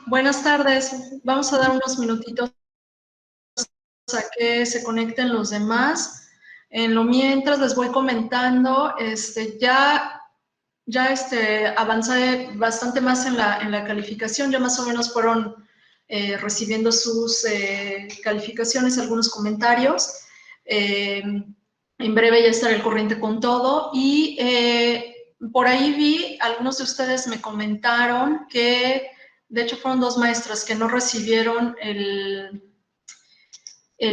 Buenas tardes. Vamos a dar unos minutitos a que se conecten los demás. En lo mientras les voy comentando, ya avancé bastante más en la calificación, ya más o menos fueron recibiendo sus calificaciones, algunos comentarios. En breve ya estaré al corriente con todo y por ahí vi, algunos de ustedes me comentaron que, de hecho fueron dos maestras que no recibieron el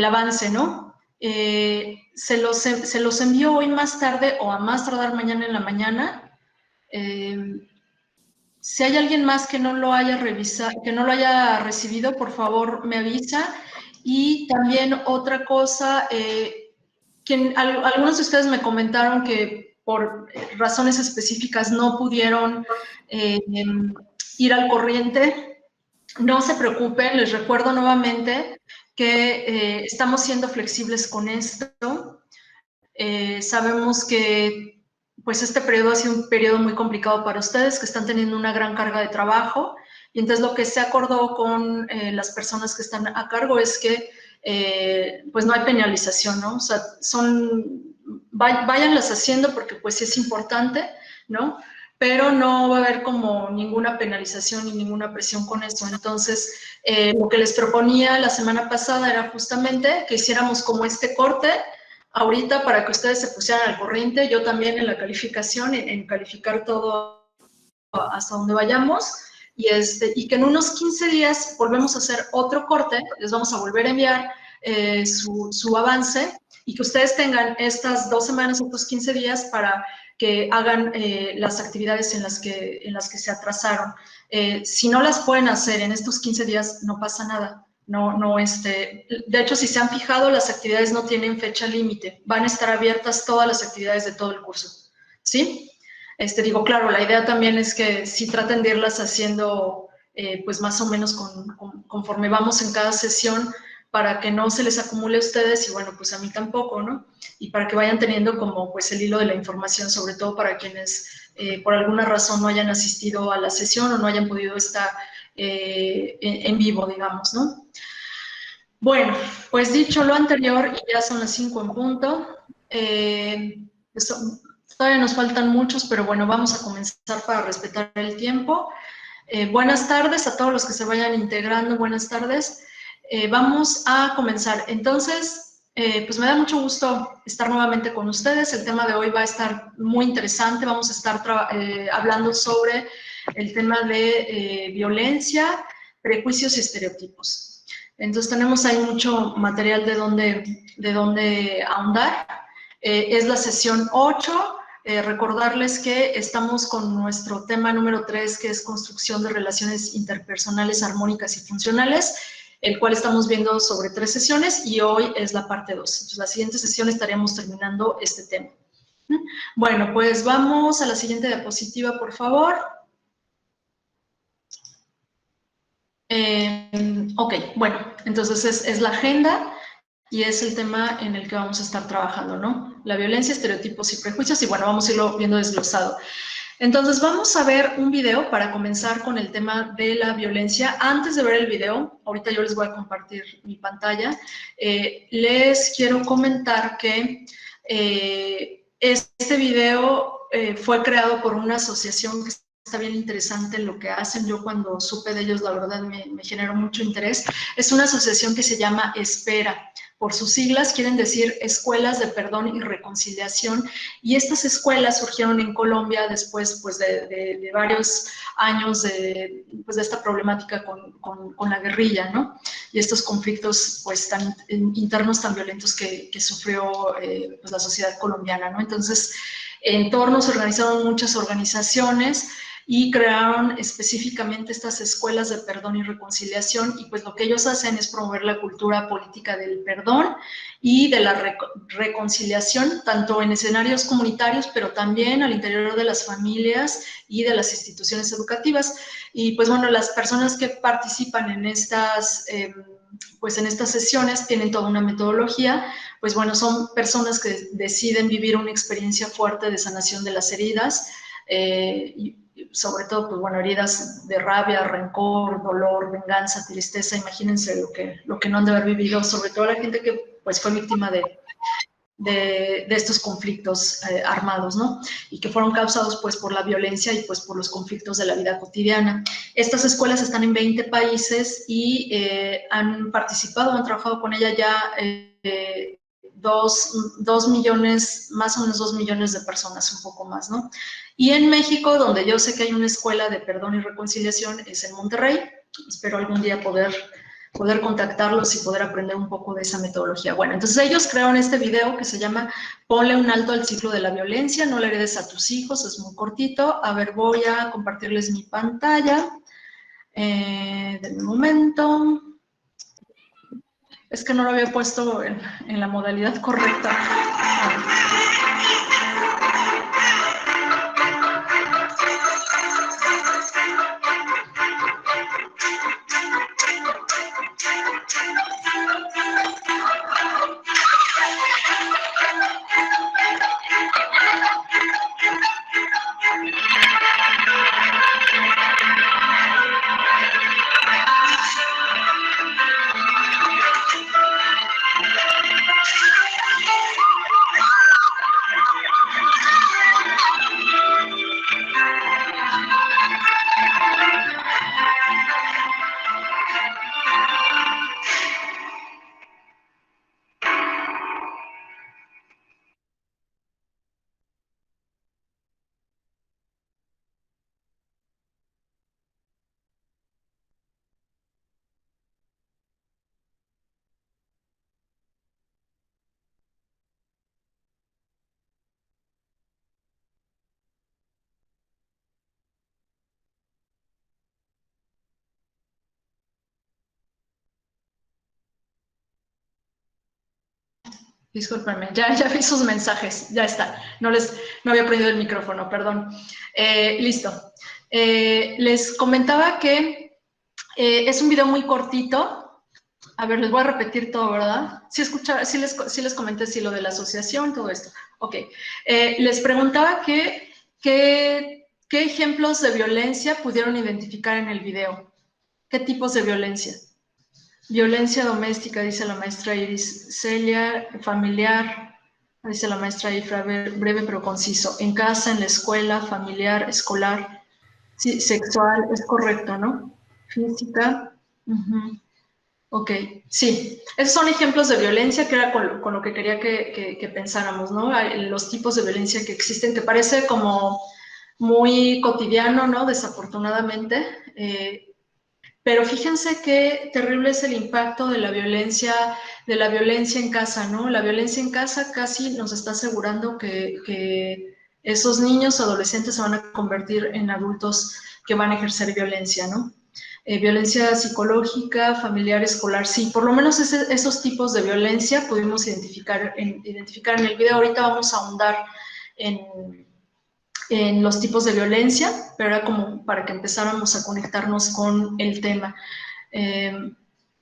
avance, ¿no? Se los envío hoy más tarde o a más tardar mañana en la mañana. Si hay alguien más que no lo haya revisado, que no lo haya recibido, por favor me avisa. Y también otra cosa, algunos de ustedes me comentaron que por razones específicas no pudieron ir al corriente. No se preocupen, les recuerdo nuevamente que estamos siendo flexibles con esto. Sabemos que pues este periodo ha sido un periodo muy complicado para ustedes, que están teniendo una gran carga de trabajo, y entonces lo que se acordó con las personas que están a cargo es que pues no hay penalización, ¿no? O sea, váyanlas haciendo porque pues es importante, ¿no? Pero no va a haber como ninguna penalización ni ninguna presión con eso. Entonces, lo que les proponía la semana pasada era justamente que hiciéramos como este corte ahorita para que ustedes se pusieran al corriente, yo también en la calificación, en calificar todo hasta donde vayamos, y que en unos 15 días volvemos a hacer otro corte, les vamos a volver a enviar su avance, y que ustedes tengan estas 2 semanas, estos 15 días para que hagan las actividades en las que se atrasaron. Si no las pueden hacer en estos 15 días, no pasa nada. De hecho, si se han fijado, las actividades no tienen fecha límite, van a estar abiertas todas las actividades de todo el curso, ¿sí? Digo, claro, la idea también es que sí traten de irlas haciendo, pues más o menos conforme vamos en cada sesión, para que no se les acumule a ustedes y bueno, pues a mí tampoco, ¿no? Y para que vayan teniendo como pues el hilo de la información, sobre todo para quienes por alguna razón no hayan asistido a la sesión o no hayan podido estar en vivo, digamos, ¿no? Bueno, pues dicho lo anterior, y ya son las 5 en punto, todavía nos faltan muchos, pero bueno, vamos a comenzar para respetar el tiempo. Buenas tardes a todos los que se vayan integrando, buenas tardes. Vamos a comenzar. Entonces, pues me da mucho gusto estar nuevamente con ustedes. El tema de hoy va a estar muy interesante. Vamos a estar hablando sobre el tema de violencia, prejuicios y estereotipos. Entonces tenemos ahí mucho material de dónde ahondar. Es la sesión 8. Recordarles que estamos con nuestro tema número 3, que es construcción de relaciones interpersonales armónicas y funcionales, el cual estamos viendo sobre 3 sesiones y hoy es la parte 2. Entonces, la siguiente sesión estaríamos terminando este tema. Bueno, pues vamos a la siguiente diapositiva, por favor. Ok, bueno, entonces es la agenda y es el tema en el que vamos a estar trabajando, ¿no? La violencia, estereotipos y prejuicios, y bueno, vamos a irlo viendo desglosado. Entonces, vamos a ver un video para comenzar con el tema de la violencia. Antes de ver el video, ahorita yo les voy a compartir mi pantalla, les quiero comentar que este video fue creado por una asociación que está bien interesante lo que hacen. Yo cuando supe de ellos, la verdad, me generó mucho interés. Es una asociación que se llama Espera. Por sus siglas quieren decir Escuelas de Perdón y Reconciliación, y estas escuelas surgieron en Colombia después pues, de varios años de esta problemática con la guerrilla, ¿no? Y estos conflictos pues, tan internos tan violentos que sufrió pues, la sociedad colombiana, ¿no? Entonces, en torno se organizaron muchas organizaciones y crearon específicamente estas escuelas de perdón y reconciliación, y pues lo que ellos hacen es promover la cultura política del perdón y de la reconciliación, tanto en escenarios comunitarios, pero también al interior de las familias y de las instituciones educativas. Y pues bueno, las personas que participan en estas sesiones tienen toda una metodología. Pues bueno, son personas que deciden vivir una experiencia fuerte de sanación de las heridas, sobre todo, pues bueno, heridas de rabia, rencor, dolor, venganza, tristeza. Imagínense lo que no han de haber vivido, sobre todo la gente que pues fue víctima de estos conflictos armados, ¿no? Y que fueron causados pues por la violencia y pues por los conflictos de la vida cotidiana. Estas escuelas están en 20 países y han participado, han trabajado con ella ya 2 millones, más o menos 2 millones de personas, un poco más, ¿no? Y en México, donde yo sé que hay una escuela de perdón y reconciliación, es en Monterrey. Espero algún día poder contactarlos y poder aprender un poco de esa metodología. Bueno, entonces ellos crearon este video que se llama Ponle un alto al ciclo de la violencia, no le heredes a tus hijos, es muy cortito. A ver, voy a compartirles mi pantalla. Denme un momento. Es que no lo había puesto en la modalidad correcta. Discúlpenme, ya vi sus mensajes, ya está. No había prendido el micrófono, perdón. Listo. Les comentaba que es un video muy cortito. A ver, les voy a repetir todo, ¿verdad? Sí les comenté sí, lo de la asociación, todo esto. Ok. Les preguntaba qué ejemplos de violencia pudieron identificar en el video. ¿Qué tipos de violencia? Violencia doméstica, dice la maestra Iris. Celia, familiar, dice la maestra Ifra, breve pero conciso. En casa, en la escuela, familiar, escolar. Sí, sexual, es correcto, ¿no? Física. Ok, sí. Esos son ejemplos de violencia que era con lo que quería que pensáramos, ¿no? Los tipos de violencia que existen, que parece como muy cotidiano, ¿no? Desafortunadamente. Pero fíjense qué terrible es el impacto de la violencia en casa, ¿no? La violencia en casa casi nos está asegurando que esos niños o adolescentes se van a convertir en adultos que van a ejercer violencia, ¿no? Violencia psicológica, familiar, escolar, sí, por lo menos esos tipos de violencia pudimos identificar en el video. Ahorita vamos a ahondar en los tipos de violencia, pero era como para que empezáramos a conectarnos con el tema.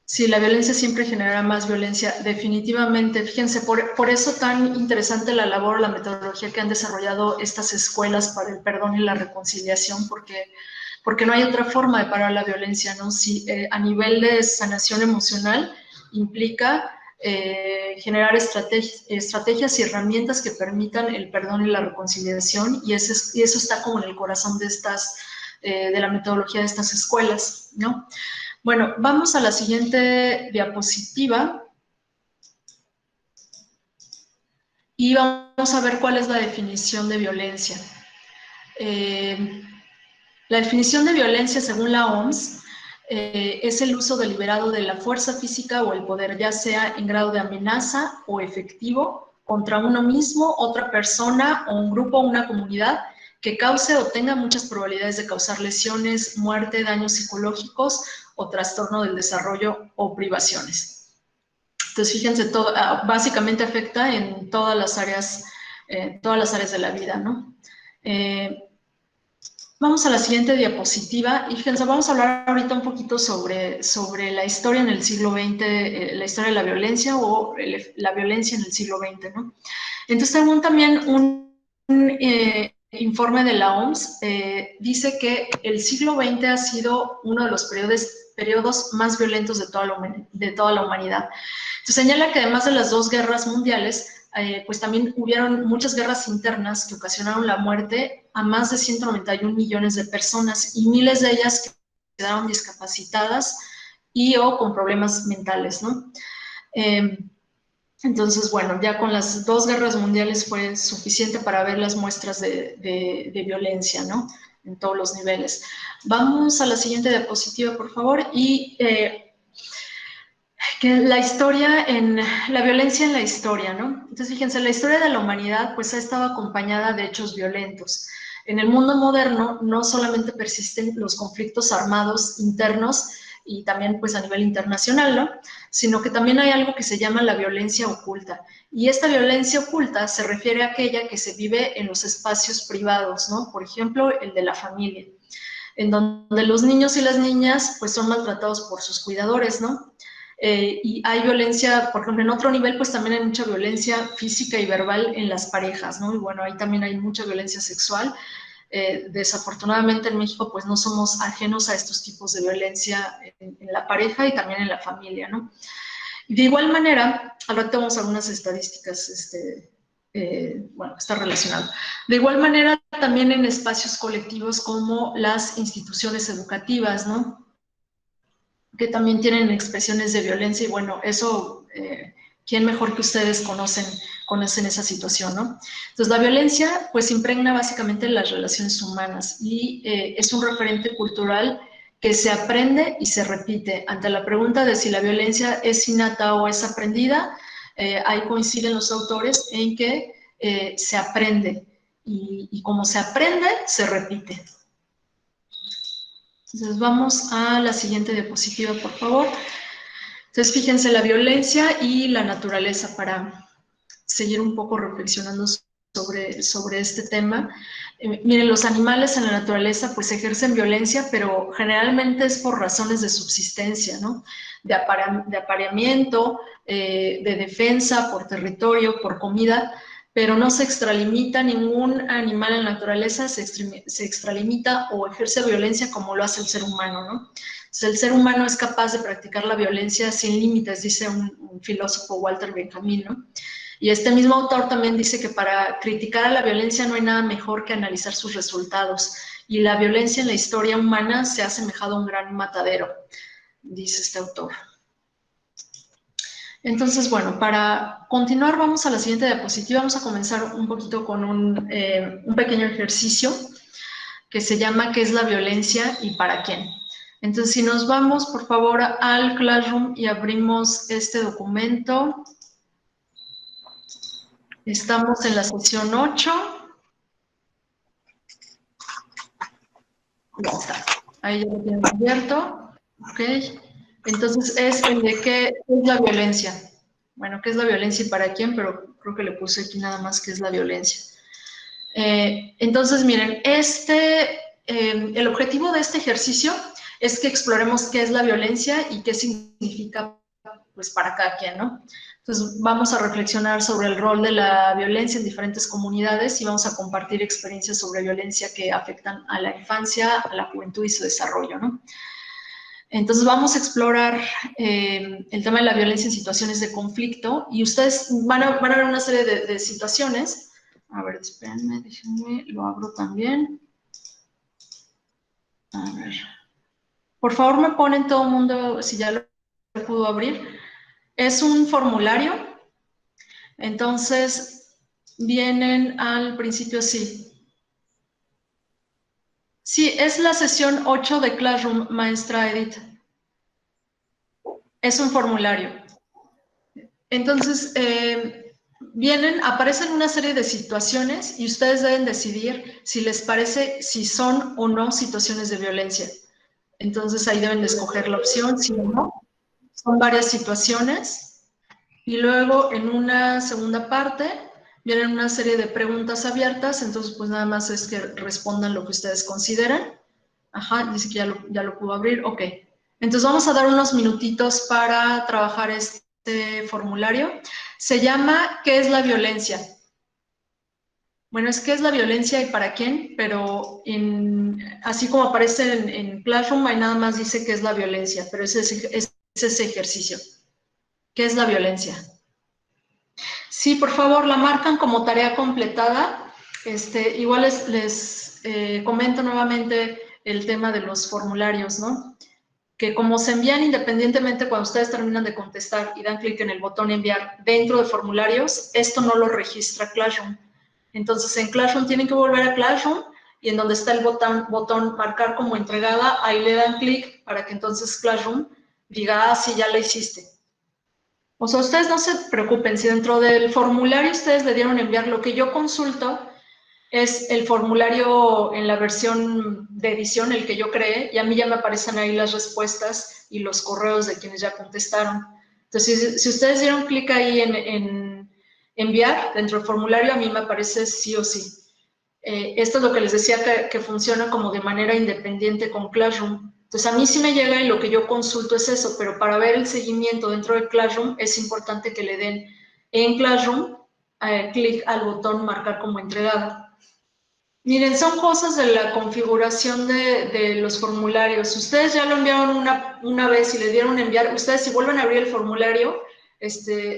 Sí, la violencia siempre generará más violencia, definitivamente. Fíjense, por eso tan interesante la labor, la metodología que han desarrollado estas escuelas para el perdón y la reconciliación, porque no hay otra forma de parar la violencia, ¿no? Si, a nivel de sanación emocional implica generar estrategias y herramientas que permitan el perdón y la reconciliación, y eso está como en el corazón de la metodología de estas escuelas, ¿no? Bueno, vamos a la siguiente diapositiva y vamos a ver cuál es la definición de violencia. La definición de violencia, según la OMS, es el uso deliberado de la fuerza física o el poder, ya sea en grado de amenaza o efectivo, contra uno mismo, otra persona o un grupo o una comunidad, que cause o tenga muchas probabilidades de causar lesiones, muerte, daños psicológicos o trastorno del desarrollo o privaciones. Entonces, fíjense, básicamente afecta en todas las áreas de la vida, ¿no? Vamos a la siguiente diapositiva y fíjense, vamos a hablar ahorita un poquito sobre la historia en el siglo XX, la historia de la violencia o la violencia en el siglo XX, ¿no? Entonces tengo también un informe de la OMS dice que el siglo XX ha sido uno de los periodos más violentos de toda la humanidad. Entonces señala que además de las 2 guerras mundiales, pues también hubieron muchas guerras internas que ocasionaron la muerte a más de 191 millones de personas y miles de ellas quedaron discapacitadas y o con problemas mentales, ¿no? Entonces, bueno, ya con las 2 guerras mundiales fue suficiente para ver las muestras de violencia, ¿no? En todos los niveles. Vamos a la siguiente diapositiva, por favor. Y que la violencia en la historia, ¿no? Entonces, fíjense, la historia de la humanidad pues ha estado acompañada de hechos violentos. En el mundo moderno no solamente persisten los conflictos armados internos y también pues a nivel internacional, ¿no? Sino que también hay algo que se llama la violencia oculta. Y esta violencia oculta se refiere a aquella que se vive en los espacios privados, ¿no? Por ejemplo, el de la familia, en donde los niños y las niñas pues son maltratados por sus cuidadores, ¿no? Y hay violencia, por ejemplo, en otro nivel, pues también hay mucha violencia física y verbal en las parejas, ¿no? Y bueno, ahí también hay mucha violencia sexual. Desafortunadamente en México, pues no somos ajenos a estos tipos de violencia en la pareja y también en la familia, ¿no? Y de igual manera, al rato vamos a algunas estadísticas, bueno, está relacionado. De igual manera, también en espacios colectivos como las instituciones educativas, ¿no? Que también tienen expresiones de violencia y bueno, eso, ¿quién mejor que ustedes conocen esa situación, ¿no? Entonces, la violencia pues impregna básicamente las relaciones humanas y es un referente cultural que se aprende y se repite. Ante la pregunta de si la violencia es innata o es aprendida, ahí coinciden los autores en que se aprende y como se aprende, se repite. Entonces vamos a la siguiente diapositiva, por favor. Entonces fíjense la violencia y la naturaleza para seguir un poco reflexionando sobre este tema. Miren, los animales en la naturaleza pues ejercen violencia, pero generalmente es por razones de subsistencia, ¿no? De apareamiento, de defensa, por territorio, por comida, pero no se extralimita, ningún animal en la naturaleza se extralimita o ejerce violencia como lo hace el ser humano, ¿no? Entonces, el ser humano es capaz de practicar la violencia sin límites, dice un filósofo, Walter Benjamin, ¿no? Y este mismo autor también dice que para criticar a la violencia no hay nada mejor que analizar sus resultados. Y la violencia en la historia humana se ha asemejado a un gran matadero, dice este autor. Entonces, bueno, para continuar vamos a la siguiente diapositiva. Vamos a comenzar un poquito con un pequeño ejercicio que se llama ¿qué es la violencia y para quién? Entonces, si nos vamos, por favor, al Classroom y abrimos este documento. Estamos en la sesión 8. Ya está. Ahí ya lo tienen abierto. Ok. Entonces es el de qué es la violencia. Bueno, ¿qué es la violencia y para quién? Pero creo que le puse aquí nada más qué es la violencia. Entonces, miren, el objetivo de este ejercicio es que exploremos qué es la violencia y qué significa pues, para cada quien, ¿no? Entonces, vamos a reflexionar sobre el rol de la violencia en diferentes comunidades y vamos a compartir experiencias sobre violencia que afectan a la infancia, a la juventud y su desarrollo, ¿no? Entonces, vamos a explorar el tema de la violencia en situaciones de conflicto y ustedes van a ver una serie de situaciones. A ver, espérenme, déjenme, lo abro también. A ver. Por favor, me ponen todo el mundo, si ya lo pudo abrir. Es un formulario. Entonces, vienen al principio así. Sí, es la sesión 8 de Classroom, maestra Edith. Es un formulario. Entonces, aparecen una serie de situaciones y ustedes deben decidir si les parece, si son o no situaciones de violencia. Entonces, ahí deben de escoger la opción, si o no. Son varias situaciones. Y luego, en una segunda parte, vienen una serie de preguntas abiertas, entonces pues nada más es que respondan lo que ustedes consideran. Ajá, dice que ya lo pudo abrir, ok. Entonces vamos a dar unos minutitos para trabajar este formulario. Se llama ¿qué es la violencia? Bueno, es que es la violencia y para quién, pero así como aparece en Classroom, ahí nada más dice que es la violencia, pero es ese ejercicio. ¿Qué es la violencia? Sí, por favor, la marcan como tarea completada. Igual les comento nuevamente el tema de los formularios, ¿no? Que como se envían independientemente cuando ustedes terminan de contestar y dan clic en el botón enviar dentro de formularios, esto no lo registra Classroom. Entonces en Classroom tienen que volver a Classroom y en donde está el botón marcar como entregada, ahí le dan clic para que entonces Classroom diga, ah, sí, ya la hiciste. O sea, ustedes no se preocupen, si dentro del formulario ustedes le dieron enviar, lo que yo consulto es el formulario en la versión de edición, el que yo creé, y a mí ya me aparecen ahí las respuestas y los correos de quienes ya contestaron. Entonces, si ustedes dieron clic ahí en enviar dentro del formulario, a mí me aparece sí o sí. Esto es lo que les decía que funciona como de manera independiente con Classroom. Entonces, a mí sí me llega y lo que yo consulto es eso, pero para ver el seguimiento dentro de Classroom es importante que le den en Classroom clic al botón marcar como entregado. Miren, son cosas de la configuración de los formularios. Ustedes ya lo enviaron una vez y le dieron enviar. Ustedes si vuelven a abrir el formulario,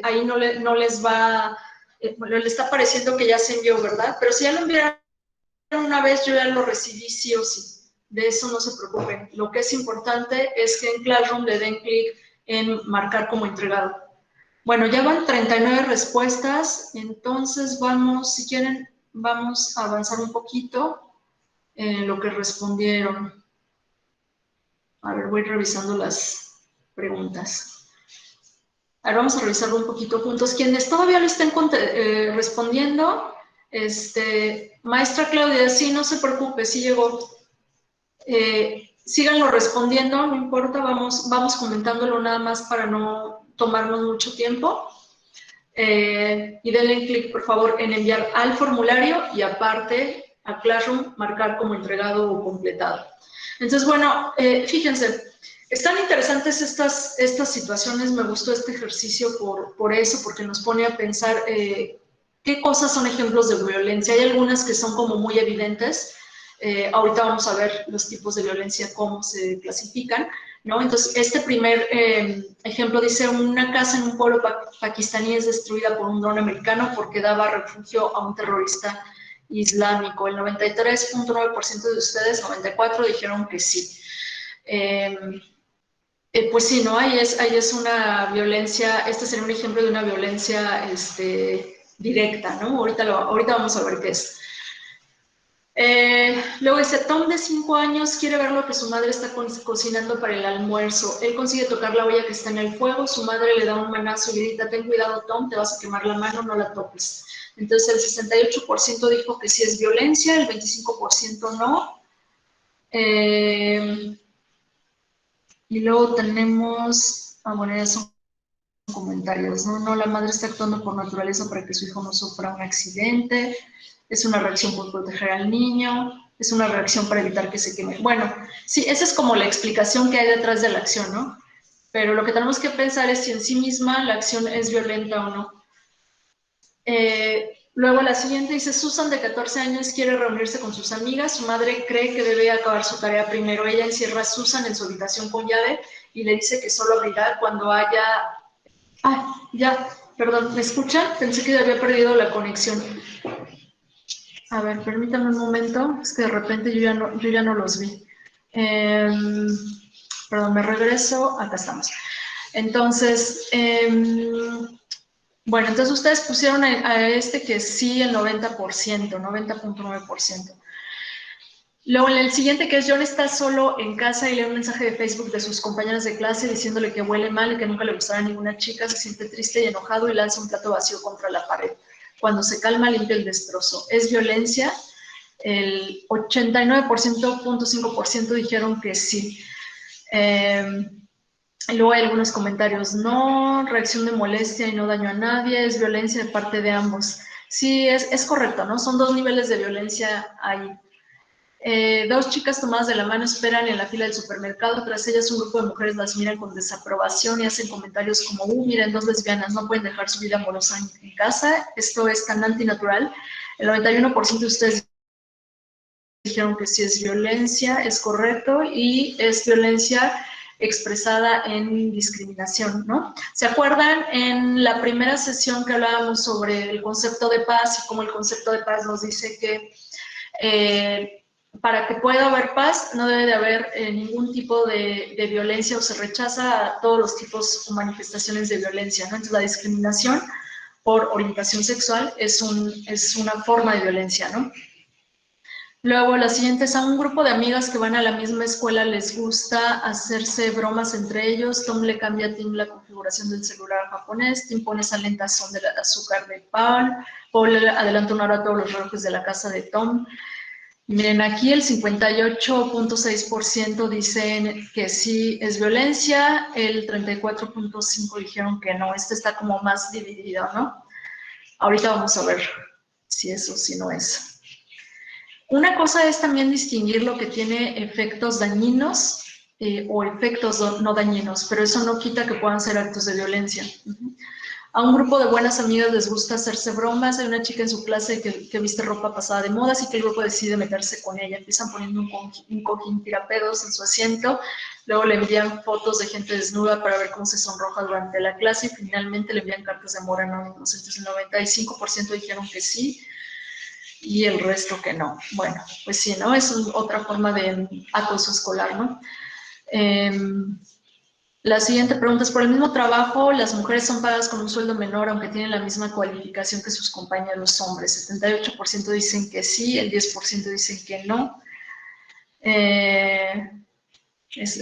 ahí no les va, le está pareciendo que ya se envió, ¿verdad? Pero si ya lo enviaron una vez, yo ya lo recibí sí o sí. De eso no se preocupen. Lo que es importante es que en Classroom le den clic en marcar como entregado. Bueno, ya van 39 respuestas, entonces vamos, si quieren, vamos a avanzar un poquito en lo que respondieron. A ver, voy revisando las preguntas. A ver, vamos a revisarlo un poquito juntos. Quienes todavía lo estén respondiendo, maestra Claudia, sí, no se preocupe, sí llegó. Síganlo respondiendo, no importa, vamos comentándolo nada más para no tomarnos mucho tiempo. Y denle clic, por favor, en enviar al formulario y aparte a Classroom marcar como entregado o completado. Entonces, bueno, fíjense, están interesantes estas situaciones, me gustó este ejercicio por eso, porque nos pone a pensar qué cosas son ejemplos de violencia. Hay algunas que son como muy evidentes, ahorita vamos a ver los tipos de violencia, cómo se clasifican, ¿no? Entonces, este primer ejemplo dice, una casa en un pueblo pakistaní es destruida por un dron americano porque daba refugio a un terrorista islámico. El 93.9% de ustedes, 94%, dijeron que sí. Pues sí, ¿no? Ahí es una violencia, este sería un ejemplo de una violencia directa, ¿no? Ahorita vamos a ver qué es. Luego dice, Tom de 5 años quiere ver lo que su madre está cocinando para el almuerzo. Él consigue tocar la olla que está en el fuego, su madre le da un manazo y grita, ten cuidado Tom, te vas a quemar la mano, no la toques. Entonces el 68% dijo que sí es violencia, el 25% no. Y luego tenemos, bueno, ya son comentarios, ¿no? No, la madre está actuando por naturaleza para que su hijo no sufra un accidente, es una reacción por proteger al niño, es una reacción para evitar que se queme. Bueno, sí, esa es como la explicación que hay detrás de la acción, ¿no? Pero lo que tenemos que pensar es si en sí misma la acción es violenta o no. Luego la siguiente dice, Susan de 14 años quiere reunirse con sus amigas, su madre cree que debe acabar su tarea primero, ella encierra a Susan en su habitación con llave y le dice que solo abrirá cuando haya... Ah, ya, perdón, ¿me escuchan? Pensé que había perdido la conexión. A ver, permítanme un momento, es que de repente yo ya no los vi. Perdón, me regreso, acá estamos. Entonces, bueno, entonces ustedes pusieron a que sí el 90%, 90.9%. Luego, en el siguiente, que es John está solo en casa y lee un mensaje de Facebook de sus compañeras de clase diciéndole que huele mal y que nunca le gustará a ninguna chica, se siente triste y enojado y lanza un plato vacío contra la pared. Cuando se calma, limpia el destrozo. ¿Es violencia? El 89.5% dijeron que sí. Luego hay algunos comentarios, no, reacción de molestia y no daño a nadie, es violencia de parte de ambos. Sí, es correcto, ¿no? Son dos niveles de violencia ahí. Dos chicas tomadas de la mano esperan en la fila del supermercado, tras ellas un grupo de mujeres las miran con desaprobación y hacen comentarios como, miren, dos lesbianas no pueden dejar su vida amorosa en casa, esto es tan antinatural. El 91% de ustedes dijeron que sí es violencia, es correcto, y es violencia expresada en discriminación, ¿no? ¿Se acuerdan en la primera sesión que hablábamos sobre el concepto de paz y cómo el concepto de paz nos dice que para que pueda haber paz no debe de haber ningún tipo de violencia o se rechaza a todos los tipos o manifestaciones de violencia, ¿no? Entonces la discriminación por orientación sexual es una forma de violencia, ¿no? Luego, la siguiente es a un grupo de amigas que van a la misma escuela, les gusta hacerse bromas entre ellos. Tom le cambia a Tim la configuración del celular japonés, Tim pone esa lenta son del azúcar de pan, Paul adelanta una hora todos los relojes de la casa de Tom. Miren, aquí el 58.6% dicen que sí es violencia, el 34.5% dijeron que no. Este está como más dividido, ¿no? Ahorita vamos a ver si eso, si no es. Una cosa es también distinguir lo que tiene efectos dañinos o efectos no dañinos, pero eso no quita que puedan ser actos de violencia. A un grupo de buenas amigas les gusta hacerse bromas. Hay una chica en su clase que viste ropa pasada de moda, así que el grupo decide meterse con ella. Empiezan poniendo un cojín tirapedos en su asiento, luego le envían fotos de gente desnuda para ver cómo se sonroja durante la clase y finalmente le envían cartas de amor anónimos. Entonces el 95% dijeron que sí y el resto que no. Bueno, pues sí, ¿no? Es otra forma de acoso escolar, ¿no? La siguiente pregunta es, por el mismo trabajo, las mujeres son pagadas con un sueldo menor aunque tienen la misma cualificación que sus compañeros hombres. 78% dicen que sí, el 10% dicen que no.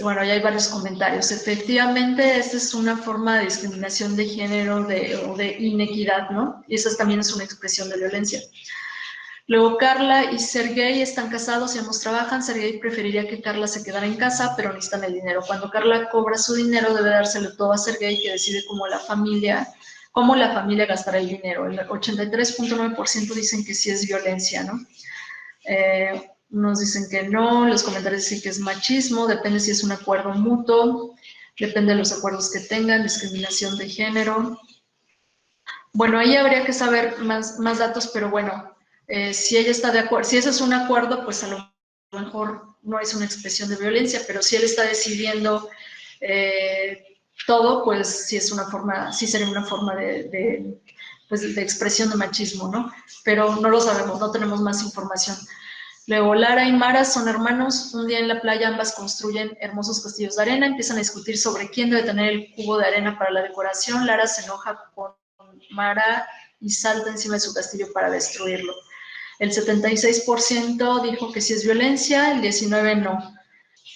Bueno, ya hay varios comentarios. Efectivamente, esta es una forma de discriminación de género o de inequidad, ¿no? Y esa también es una expresión de violencia. Luego Carla y Sergey están casados y ambos trabajan. Sergey preferiría que Carla se quedara en casa, pero necesitan el dinero. Cuando Carla cobra su dinero, debe dárselo todo a Sergey, que decide cómo la familia gastará el dinero. El 83.9% dicen que sí es violencia, ¿no? Unos dicen que no, los comentarios dicen que es machismo, depende si es un acuerdo mutuo, depende de los acuerdos que tengan, discriminación de género. Bueno, ahí habría que saber más datos, pero bueno, si ella está de acuerdo, si ese es un acuerdo, pues a lo mejor no es una expresión de violencia, pero si él está decidiendo todo, pues sí es una forma, sí sería una forma pues, de expresión de machismo, ¿no? Pero no lo sabemos, no tenemos más información. Luego, Lara y Mara son hermanos. Un día en la playa ambas construyen hermosos castillos de arena, empiezan a discutir sobre quién debe tener el cubo de arena para la decoración. Lara se enoja con Mara y salta encima de su castillo para destruirlo. El 76% dijo que sí es violencia, el 19% no.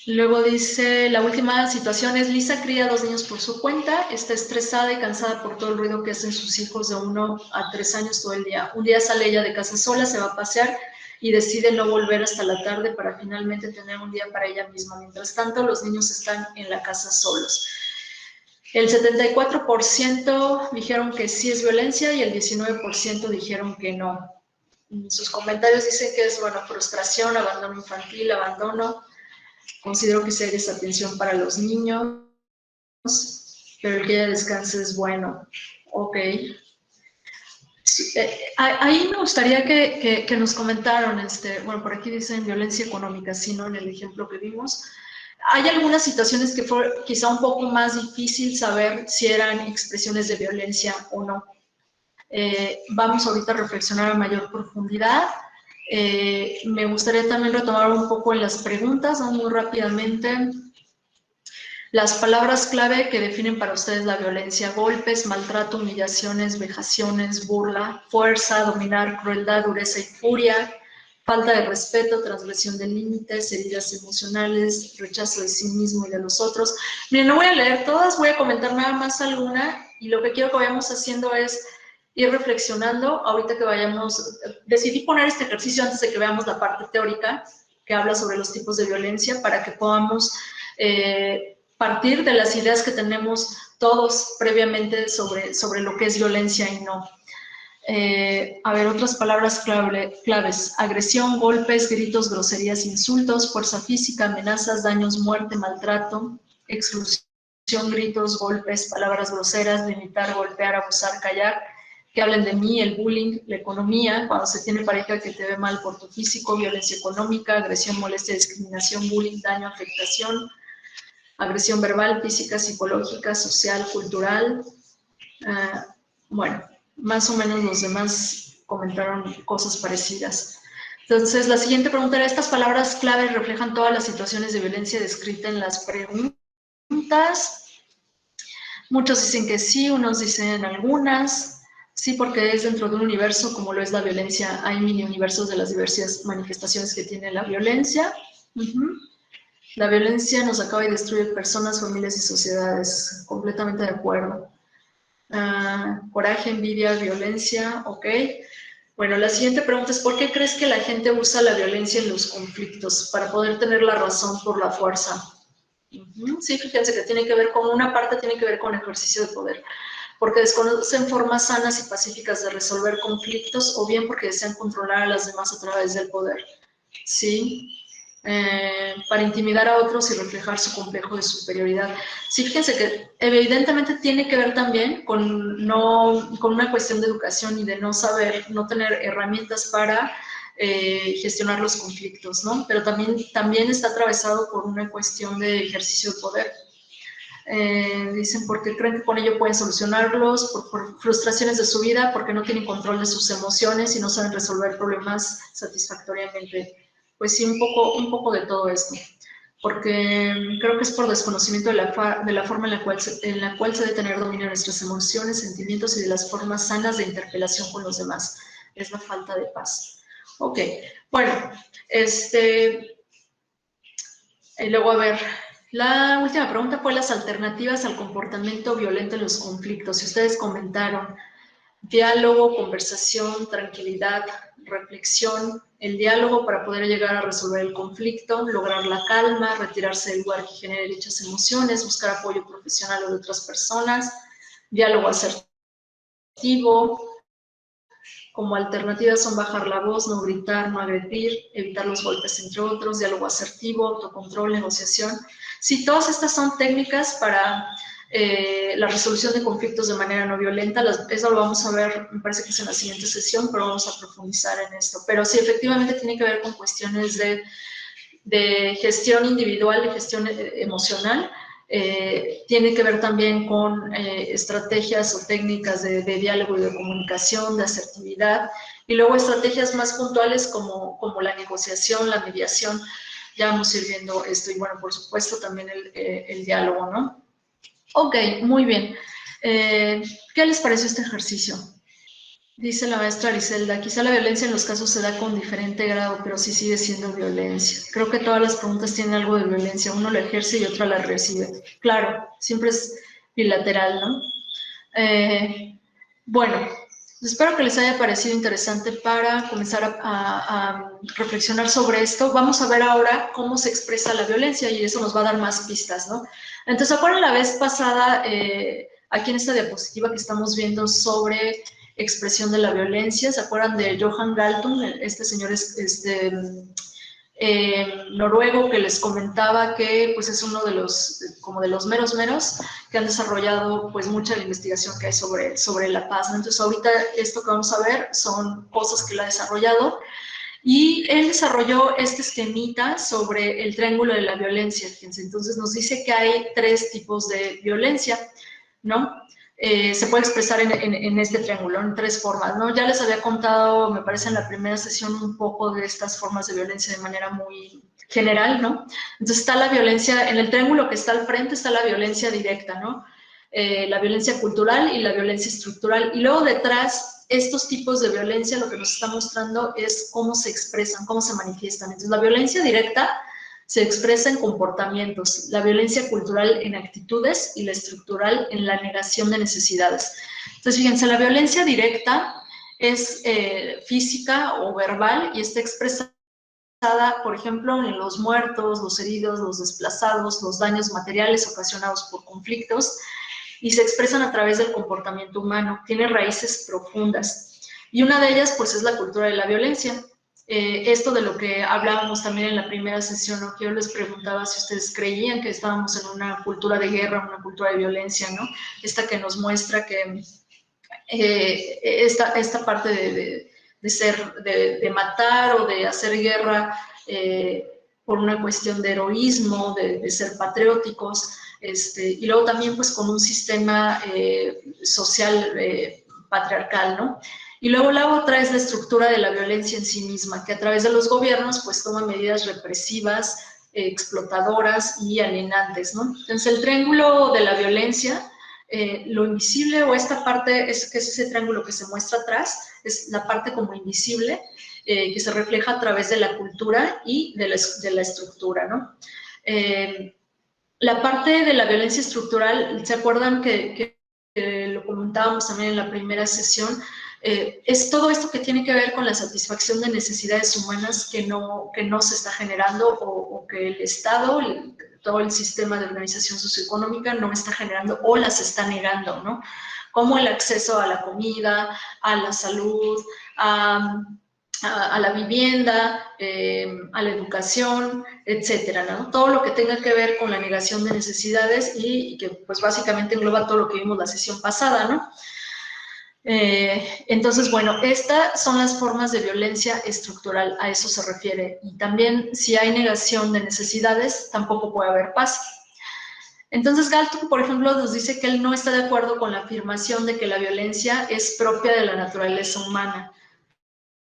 Luego dice, la última situación es, Lisa cría 2 niños por su cuenta, está estresada y cansada por todo el ruido que hacen sus hijos de 1 a 3 años todo el día. Un día sale ella de casa sola, se va a pasear y decide no volver hasta la tarde para finalmente tener un día para ella misma. Mientras tanto, los niños están en la casa solos. El 74% dijeron que sí es violencia y el 19% dijeron que no. En sus comentarios dicen que es, bueno, frustración, abandono infantil, abandono. Considero que sí hay desatención para los niños, pero el que ella descanse es bueno. Ok. Sí, ahí me gustaría que nos comentaron, bueno, por aquí dicen violencia económica, sino en el ejemplo que vimos. Hay algunas situaciones que fue quizá un poco más difícil saber si eran expresiones de violencia o no. Vamos ahorita a reflexionar a mayor profundidad. Me gustaría también retomar un poco en las preguntas, ¿no? Muy rápidamente. Las palabras clave que definen para ustedes la violencia: golpes, maltrato, humillaciones, vejaciones, burla, fuerza, dominar, crueldad, dureza y furia, falta de respeto, transgresión de límites, heridas emocionales, rechazo de sí mismo y de los otros. Miren, no voy a leer todas, voy a comentar nada más alguna y lo que quiero que vayamos haciendo es ir reflexionando. Ahorita que vayamos, decidí poner este ejercicio antes de que veamos la parte teórica que habla sobre los tipos de violencia para que podamos partir de las ideas que tenemos todos previamente sobre lo que es violencia y no. A ver, otras palabras claves: agresión, golpes, gritos, groserías, insultos, fuerza física, amenazas, daños, muerte, maltrato, exclusión, gritos, golpes, palabras groseras, limitar, golpear, abusar, callar, que hablen de mí, el bullying, la economía, cuando se tiene pareja que te ve mal por tu físico, violencia económica, agresión, molestia, discriminación, bullying, daño, afectación, agresión verbal, física, psicológica, social, cultural. Bueno, más o menos los demás comentaron cosas parecidas. Entonces, la siguiente pregunta era, ¿estas palabras clave reflejan todas las situaciones de violencia descritas en las preguntas? Muchos dicen que sí, unos dicen algunas. Sí, porque es dentro de un universo como lo es la violencia. Hay mini universos de las diversas manifestaciones que tiene la violencia. La violencia nos acaba y destruye personas, familias y sociedades. Completamente de acuerdo. Coraje, envidia, violencia, ok. Bueno, la siguiente pregunta es, ¿por qué crees que la gente usa la violencia en los conflictos? Para poder tener la razón por la fuerza. Sí, fíjense que tiene que ver con, una parte tiene que ver con ejercicio de poder, porque desconocen formas sanas y pacíficas de resolver conflictos, o bien porque desean controlar a las demás a través del poder, ¿sí? Para intimidar a otros y reflejar su complejo de superioridad. Sí, fíjense que evidentemente tiene que ver también con una cuestión de educación y de no saber, no tener herramientas para gestionar los conflictos, ¿no? Pero también está atravesado por una cuestión de ejercicio de poder. Dicen porque creen que con ello pueden solucionarlos, por frustraciones de su vida, porque no tienen control de sus emociones y no saben resolver problemas satisfactoriamente. Pues sí, un poco de todo esto, porque creo que es por desconocimiento de la forma en la cual se debe tener dominio de nuestras emociones, sentimientos y de las formas sanas de interpelación con los demás. Es la falta de paz. Ok, bueno, y luego a ver, la última pregunta fue las alternativas al comportamiento violento en los conflictos. Si ustedes comentaron, diálogo, conversación, tranquilidad, reflexión, el diálogo para poder llegar a resolver el conflicto, lograr la calma, retirarse del lugar que genere dichas emociones, buscar apoyo profesional o de otras personas, diálogo asertivo. Como alternativas son bajar la voz, no gritar, no agredir, evitar los golpes entre otros, diálogo asertivo, autocontrol, negociación. Sí, todas estas son técnicas para la resolución de conflictos de manera no violenta. Eso lo vamos a ver, me parece que es en la siguiente sesión, pero vamos a profundizar en esto. Pero sí, efectivamente tiene que ver con cuestiones de gestión individual, de gestión emocional. Tiene que ver también con estrategias o técnicas de diálogo y de comunicación, de asertividad, y luego estrategias más puntuales como la negociación, la mediación. Ya vamos a ir viendo esto, y bueno, por supuesto también el diálogo, ¿no? Ok, muy bien. ¿Qué les pareció este ejercicio? Dice la maestra Griselda, quizá la violencia en los casos se da con diferente grado, pero sí sigue siendo violencia. Creo que todas las preguntas tienen algo de violencia, uno la ejerce y otro la recibe. Claro, siempre es bilateral, ¿no? Bueno, espero que les haya parecido interesante para comenzar a reflexionar sobre esto. Vamos a ver ahora cómo se expresa la violencia y eso nos va a dar más pistas, ¿no? Entonces, ¿acuerdan la vez pasada, aquí en esta diapositiva que estamos viendo sobre expresión de la violencia? ¿Se acuerdan de Johan Galtung? Este señor noruego que les comentaba que pues es uno de los meros que han desarrollado pues mucha investigación que hay sobre la paz, ¿no? Entonces ahorita esto que vamos a ver son cosas que él ha desarrollado y él desarrolló este esquemita sobre el triángulo de la violencia, fíjense. Entonces nos dice que hay 3 tipos de violencia, ¿no? Se puede expresar en este triángulo, en 3 formas, ¿no? Ya les había contado, me parece, en la primera sesión un poco de estas formas de violencia de manera muy general, ¿no? Entonces está la violencia, en el triángulo que está al frente está la violencia directa, ¿no? La violencia cultural y la violencia estructural. Y luego detrás, estos tipos de violencia lo que nos está mostrando es cómo se expresan, cómo se manifiestan. Entonces la violencia directa se expresa en comportamientos, la violencia cultural en actitudes y la estructural en la negación de necesidades. Entonces, fíjense, la violencia directa es física o verbal y está expresada, por ejemplo, en los muertos, los heridos, los desplazados, los daños materiales ocasionados por conflictos y se expresan a través del comportamiento humano. Tiene raíces profundas y una de ellas, pues, es la cultura de la violencia. Esto de lo que hablábamos también en la primera sesión, ¿no? Que yo les preguntaba si ustedes creían que estábamos en una cultura de guerra, una cultura de violencia, ¿no? Esta que nos muestra que esta parte de matar o de hacer guerra por una cuestión de heroísmo, de ser patrióticos, y luego también pues con un sistema social patriarcal, ¿no? Y luego la otra es la estructura de la violencia en sí misma, que a través de los gobiernos pues toma medidas represivas, explotadoras y alienantes, ¿no? Entonces el triángulo de la violencia, lo invisible o esta parte, que es ese triángulo que se muestra atrás, es la parte como invisible, que se refleja a través de la cultura y de la estructura, ¿no? La parte de la violencia estructural, ¿se acuerdan que lo comentábamos también en la primera sesión? Es todo esto que tiene que ver con la satisfacción de necesidades humanas que no se está generando o que el Estado, todo el sistema de organización socioeconómica no está generando o las está negando, ¿no? Como el acceso a la comida, a la salud, a la vivienda, a la educación, etcétera, ¿no? Todo lo que tenga que ver con la negación de necesidades y que pues básicamente engloba todo lo que vimos la sesión pasada, ¿no? Entonces, bueno, estas son las formas de violencia estructural, a eso se refiere. Y también si hay negación de necesidades, tampoco puede haber paz. Entonces Galtung, por ejemplo, nos dice que él no está de acuerdo con la afirmación de que la violencia es propia de la naturaleza humana.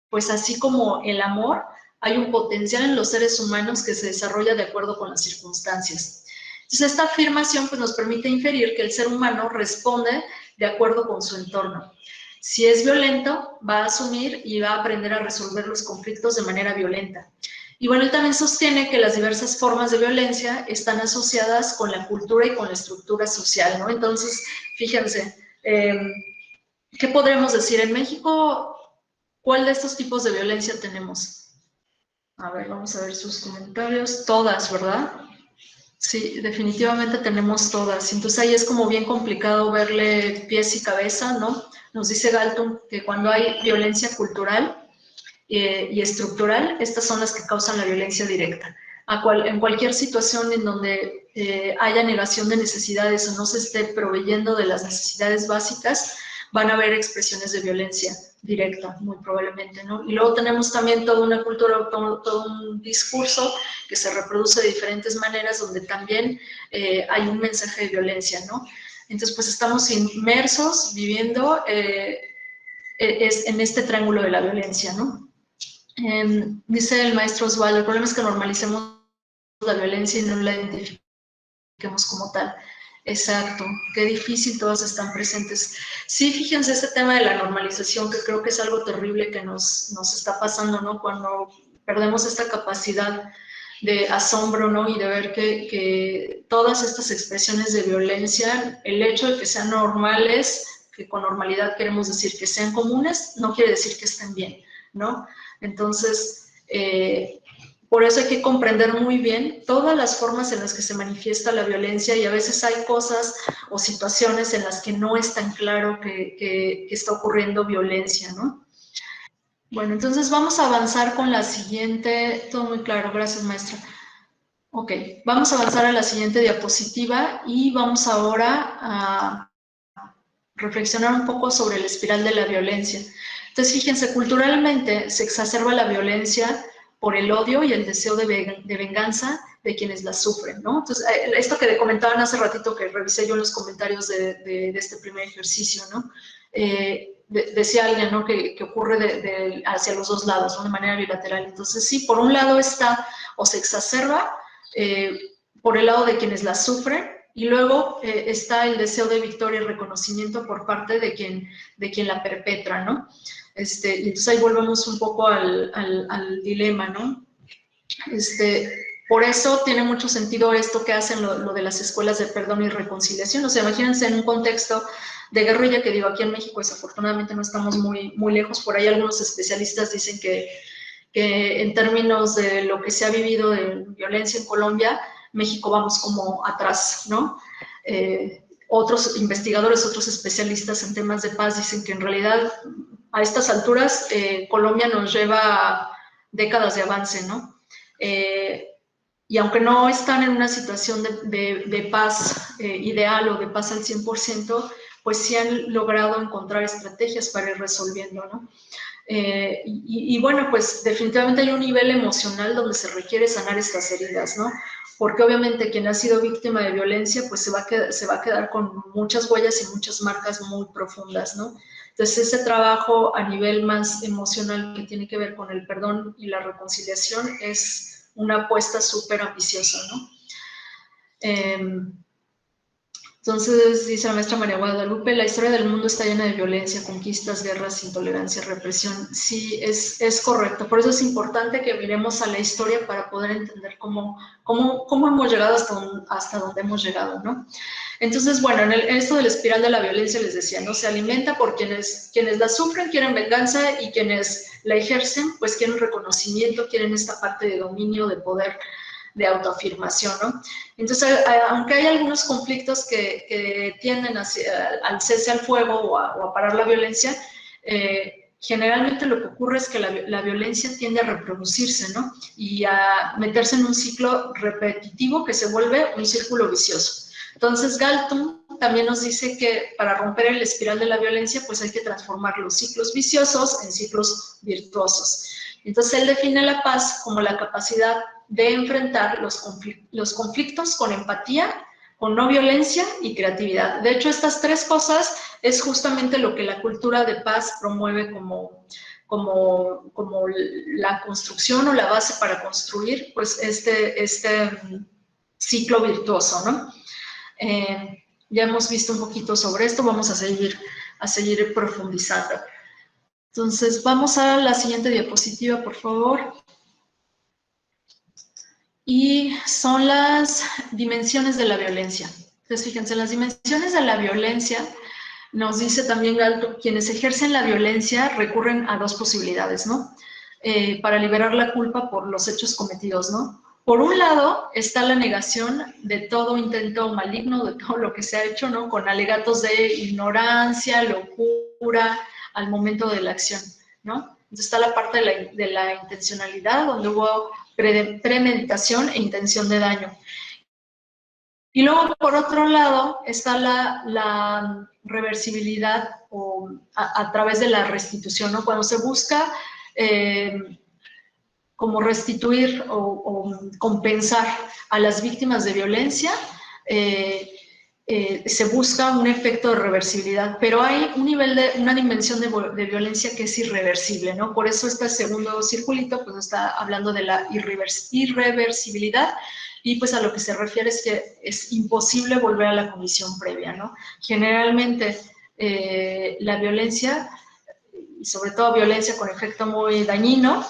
Pues así como el amor, hay un potencial en los seres humanos que se desarrolla de acuerdo con las circunstancias. Entonces, esta afirmación pues, nos permite inferir que el ser humano responde de acuerdo con su entorno. Si es violento, va a asumir y va a aprender a resolver los conflictos de manera violenta. Y bueno, él también sostiene que las diversas formas de violencia están asociadas con la cultura y con la estructura social, ¿no? Entonces, fíjense, ¿qué podremos decir? En México, ¿cuál de estos tipos de violencia tenemos? A ver, vamos a ver sus comentarios. Todas, ¿verdad? Sí, definitivamente tenemos todas. Entonces ahí es como bien complicado verle pies y cabeza, ¿no? Nos dice Galtung que cuando hay violencia cultural y estructural, estas son las que causan la violencia directa. En cualquier situación en donde haya negación de necesidades o no se esté proveyendo de las necesidades básicas, van a haber expresiones de violencia directa, muy probablemente, ¿no? Y luego tenemos también toda una cultura, todo un discurso que se reproduce de diferentes maneras, donde también hay un mensaje de violencia, ¿no? Entonces, pues estamos inmersos, viviendo en este triángulo de la violencia, ¿no? Dice el maestro Osvaldo, el problema es que normalicemos la violencia y no la identifiquemos como tal. Exacto, qué difícil, todas están presentes. Sí, fíjense este tema de la normalización, que creo que es algo terrible que nos está pasando, ¿no? Cuando perdemos esta capacidad de asombro, ¿no? Y de ver que todas estas expresiones de violencia, el hecho de que sean normales, que con normalidad queremos decir que sean comunes, no quiere decir que estén bien, ¿no? Entonces, por eso hay que comprender muy bien todas las formas en las que se manifiesta la violencia y a veces hay cosas o situaciones en las que no es tan claro que está ocurriendo violencia, ¿no? Bueno, entonces vamos a avanzar con la siguiente, todo muy claro, gracias maestra. Ok, vamos a avanzar a la siguiente diapositiva y vamos ahora a reflexionar un poco sobre la espiral de la violencia. Entonces, fíjense, culturalmente se exacerba la violencia por el odio y el deseo de venganza de quienes la sufren, ¿no? Entonces, esto que comentaban hace ratito, que revisé yo en los comentarios de este primer ejercicio, ¿no? Decía alguien, ¿no? Que ocurre hacia los dos lados, ¿no? De manera bilateral. Entonces, sí, por un lado está o se exacerba por el lado de quienes la sufren, y luego está el deseo de victoria y reconocimiento por parte de quien la perpetra, ¿no? Y entonces ahí volvemos un poco al dilema, ¿no? Por eso tiene mucho sentido esto que hacen lo de las escuelas de perdón y reconciliación. O sea, imagínense en un contexto de guerrilla, que digo, aquí en México desafortunadamente no estamos muy, muy lejos. Por ahí algunos especialistas dicen que en términos de lo que se ha vivido de violencia en Colombia, México vamos como atrás, ¿no? Otros investigadores, otros especialistas en temas de paz dicen que en realidad a estas alturas Colombia nos lleva décadas de avance, ¿no? Y aunque no están en una situación de paz ideal o de paz al 100%, pues sí han logrado encontrar estrategias para ir resolviendo, ¿no? Y bueno, pues definitivamente hay un nivel emocional donde se requiere sanar estas heridas, ¿no? Porque obviamente quien ha sido víctima de violencia, pues se va a quedar con muchas huellas y muchas marcas muy profundas, ¿no? Entonces ese trabajo a nivel más emocional que tiene que ver con el perdón y la reconciliación es una apuesta súper ambiciosa, ¿no? Entonces, dice la maestra María Guadalupe, la historia del mundo está llena de violencia, conquistas, guerras, intolerancia, represión. Sí, es correcto. Por eso es importante que miremos a la historia para poder entender cómo hemos llegado hasta donde hemos llegado, ¿no? Entonces, bueno, en esto de la espiral de la violencia les decía, ¿no? Se alimenta por quienes la sufren, quieren venganza, y quienes la ejercen, pues quieren reconocimiento, quieren esta parte de dominio, de poder, de autoafirmación, ¿no? Entonces, aunque hay algunos conflictos que tienden al cese al fuego o a parar la violencia, generalmente lo que ocurre es que la violencia tiende a reproducirse, ¿no? Y a meterse en un ciclo repetitivo que se vuelve un círculo vicioso. Entonces, Galtung también nos dice que para romper el espiral de la violencia, pues hay que transformar los ciclos viciosos en ciclos virtuosos. Entonces, él define la paz como la capacidad de enfrentar los conflictos con empatía, con no violencia y creatividad. De hecho, estas tres cosas es justamente lo que la cultura de paz promueve como la construcción o la base para construir pues este ciclo virtuoso, ¿no? Ya hemos visto un poquito sobre esto, vamos a seguir profundizando. Entonces, vamos a la siguiente diapositiva, por favor. Y son las dimensiones de la violencia. Entonces, fíjense, las dimensiones de la violencia, nos dice también Galtung, quienes ejercen la violencia recurren a dos posibilidades, ¿no? Para liberar la culpa por los hechos cometidos, ¿no? Por un lado está la negación de todo intento maligno, de todo lo que se ha hecho, ¿no? Con alegatos de ignorancia, locura, al momento de la acción, ¿no? Entonces está la parte de la intencionalidad, donde hubo premeditación e intención de daño. Y luego, por otro lado, está la reversibilidad a través de la restitución, ¿no? Cuando se busca como restituir o compensar a las víctimas de violencia, se busca un efecto de reversibilidad, pero hay una dimensión de violencia que es irreversible, ¿no? Por eso este segundo circulito pues está hablando de la irreversibilidad, y pues a lo que se refiere es que es imposible volver a la condición previa, ¿no? Generalmente la violencia, y sobre todo violencia con efecto muy dañino,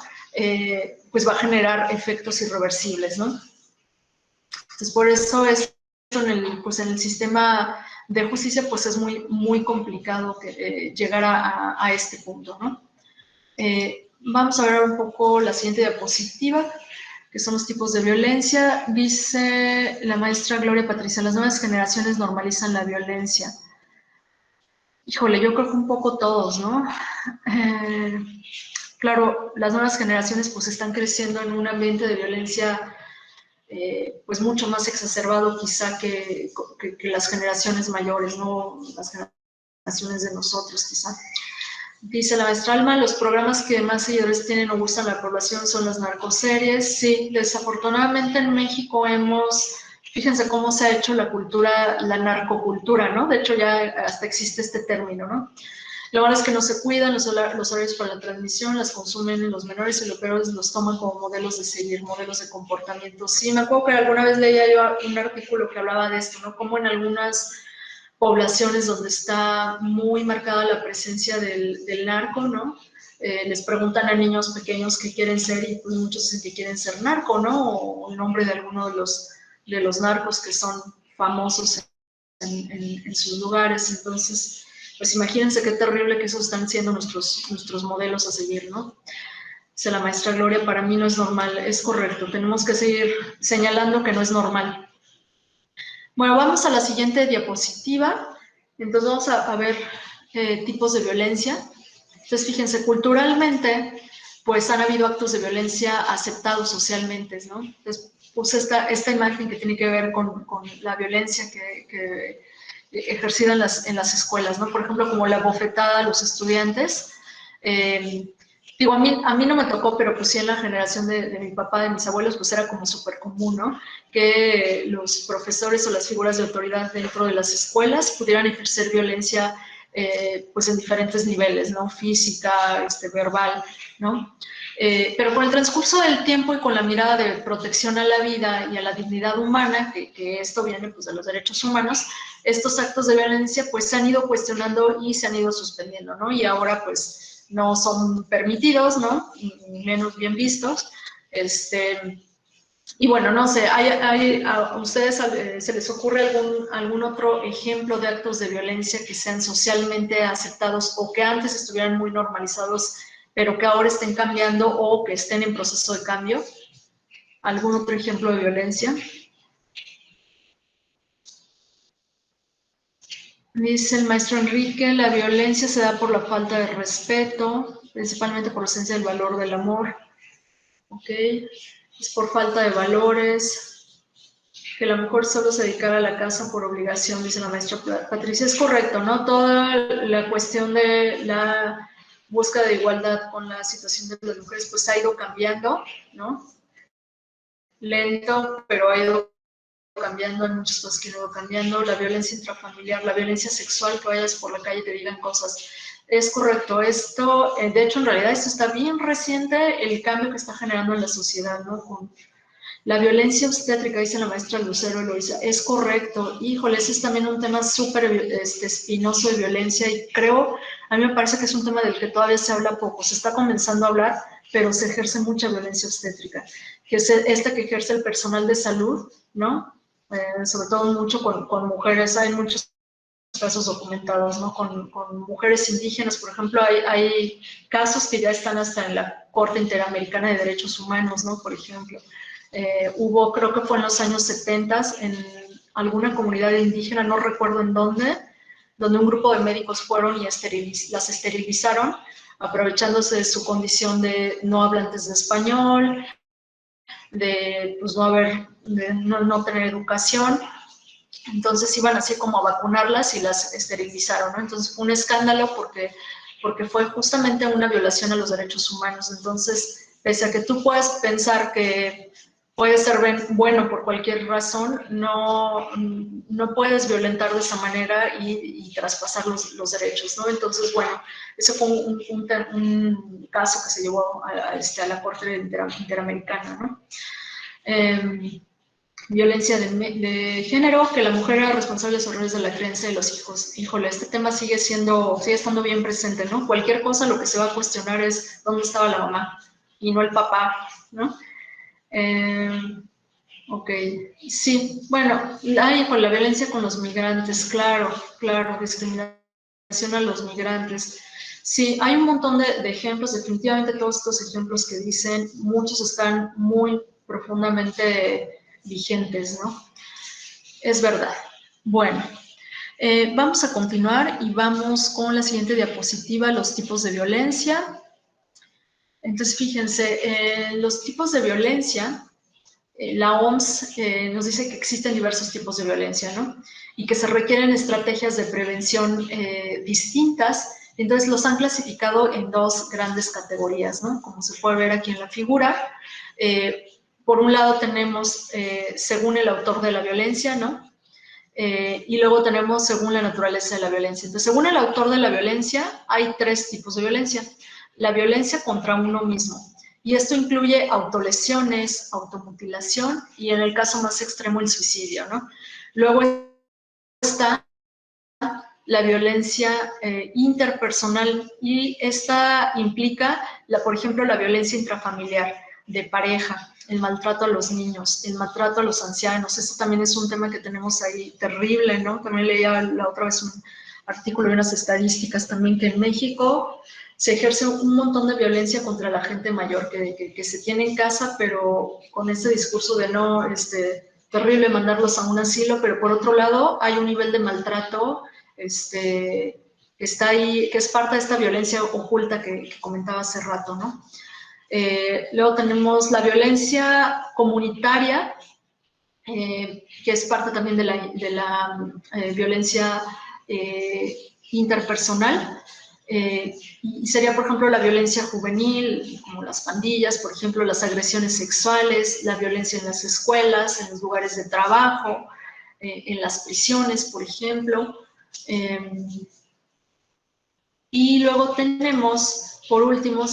pues va a generar efectos irreversibles, ¿no? Entonces, por eso es en el sistema de justicia, pues es muy complicado llegar a este punto, ¿no? Vamos a ver un poco la siguiente diapositiva, que son los tipos de violencia. Dice la maestra Gloria Patricia, las nuevas generaciones normalizan la violencia. Híjole, yo creo que un poco todos, ¿no? Claro, las nuevas generaciones pues están creciendo en un ambiente de violencia pues mucho más exacerbado quizá que las generaciones mayores, ¿no? Las generaciones de nosotros quizá. Dice la maestra Alma, los programas que más seguidores tienen o gustan a la población son las narcoseries. Sí, desafortunadamente en México fíjense cómo se ha hecho la narcocultura, ¿no? De hecho ya hasta existe este término, ¿no? Lo malo es que no se cuidan los horarios para la transmisión, las consumen los menores y lo peor es los toman como modelos de seguir, modelos de comportamiento. Sí, me acuerdo que alguna vez leía yo un artículo que hablaba de esto, ¿no? Como en algunas poblaciones donde está muy marcada la presencia del narco, ¿no? Les preguntan a niños pequeños qué quieren ser y pues muchos dicen que quieren ser narco, ¿no? O el nombre de alguno de los narcos que son famosos en sus lugares. Entonces, pues imagínense qué terrible que esos están siendo nuestros modelos a seguir, ¿no? Dice la maestra Gloria, para mí no es normal. Es correcto, tenemos que seguir señalando que no es normal. Bueno, vamos a la siguiente diapositiva. Entonces vamos a ver tipos de violencia. Entonces, fíjense, culturalmente, pues han habido actos de violencia aceptados socialmente, ¿no? Entonces, puse esta imagen que tiene que ver con la violencia ejercida en las escuelas, ¿no? Por ejemplo, como la bofetada a los estudiantes. Digo, a mí no me tocó, pero pues sí en la generación de mi papá, de mis abuelos, pues era como súper común, ¿no? Que los profesores o las figuras de autoridad dentro de las escuelas pudieran ejercer violencia pues en diferentes niveles, ¿no? Física, verbal, ¿no? Pero con el transcurso del tiempo y con la mirada de protección a la vida y a la dignidad humana, que esto viene pues de los derechos humanos, estos actos de violencia pues se han ido cuestionando y se han ido suspendiendo, ¿no? Y ahora pues no son permitidos, ¿no? Y menos bien vistos. Y bueno, no sé, ¿a ustedes se les ocurre algún otro ejemplo de actos de violencia que sean socialmente aceptados o que antes estuvieran muy normalizados, pero que ahora estén cambiando o que estén en proceso de cambio? ¿Algún otro ejemplo de violencia? Dice el maestro Enrique, la violencia se da por la falta de respeto, principalmente por la ausencia del valor del amor. Ok, es por falta de valores, que la mujer solo se dedicara a la casa por obligación, dice la maestra Patricia. Es correcto, ¿no? Toda la cuestión de la búsqueda de igualdad con la situación de las mujeres pues ha ido cambiando, ¿no? Lento, pero ha ido cambiando, hay muchas cosas que han ido cambiando, la violencia intrafamiliar, la violencia sexual, que vayas por la calle y te digan cosas. Es correcto, esto, de hecho, en realidad, esto está bien reciente, el cambio que está generando en la sociedad, ¿no? Con la violencia obstétrica, dice la maestra Lucero Eloisa, es correcto. Híjole, ese es también un tema súper espinoso de violencia y creo, a mí me parece que es un tema del que todavía se habla poco, se está comenzando a hablar, pero se ejerce mucha violencia obstétrica, que es esta que ejerce el personal de salud, ¿no? Sobre todo mucho con mujeres, hay muchos casos documentados, ¿no? Con mujeres indígenas, por ejemplo, hay casos que ya están hasta en la Corte Interamericana de Derechos Humanos, ¿no? Por ejemplo, hubo, creo que fue en los años 70, en alguna comunidad indígena, no recuerdo en dónde, donde un grupo de médicos fueron y las esterilizaron, aprovechándose de su condición de no hablantes de español, de pues no tener educación. Entonces iban así como a vacunarlas y las esterilizaron, ¿no? Entonces fue un escándalo porque fue justamente una violación a los derechos humanos. Entonces, pese a que tú puedas pensar que puede ser bueno por cualquier razón, no puedes violentar de esa manera y traspasar los derechos, ¿no? Entonces, bueno, ese fue un caso que se llevó a la Corte Interamericana, ¿no? Violencia de género, que la mujer era responsable de los errores de la crianza de los hijos. Híjole, este tema sigue estando bien presente, ¿no? Cualquier cosa lo que se va a cuestionar es dónde estaba la mamá y no el papá, ¿no? Ok, sí, bueno, con la violencia con los migrantes, claro, discriminación a los migrantes. Sí, hay un montón de ejemplos, definitivamente todos estos ejemplos que dicen, muchos están muy profundamente vigentes, ¿no? Es verdad. Bueno, vamos a continuar y vamos con la siguiente diapositiva, los tipos de violencia. Entonces, fíjense, los tipos de violencia, la OMS nos dice que existen diversos tipos de violencia, ¿no? Y que se requieren estrategias de prevención distintas. Entonces, los han clasificado en dos grandes categorías, ¿no? Como se puede ver aquí en la figura. Por un lado tenemos, según el autor de la violencia, ¿no? Y luego tenemos según la naturaleza de la violencia. Entonces, según el autor de la violencia, hay tres tipos de violencia. La violencia contra uno mismo. Y esto incluye autolesiones, automutilación y en el caso más extremo el suicidio, ¿no? Luego está la violencia interpersonal y esta implica, por ejemplo, la violencia intrafamiliar de pareja, el maltrato a los niños, el maltrato a los ancianos. Eso también es un tema que tenemos ahí terrible, ¿no? También leía la otra vez un artículo y unas estadísticas también que en México se ejerce un montón de violencia contra la gente mayor que se tiene en casa, pero con ese discurso de no, terrible mandarlos a un asilo, pero por otro lado hay un nivel de maltrato que está ahí, que es parte de esta violencia oculta que comentaba hace rato, ¿no? Luego tenemos la violencia comunitaria, que es parte también de la violencia interpersonal. Y sería, por ejemplo, la violencia juvenil, como las pandillas, por ejemplo, las agresiones sexuales, la violencia en las escuelas, en los lugares de trabajo, en las prisiones, por ejemplo. Y luego tenemos, por último,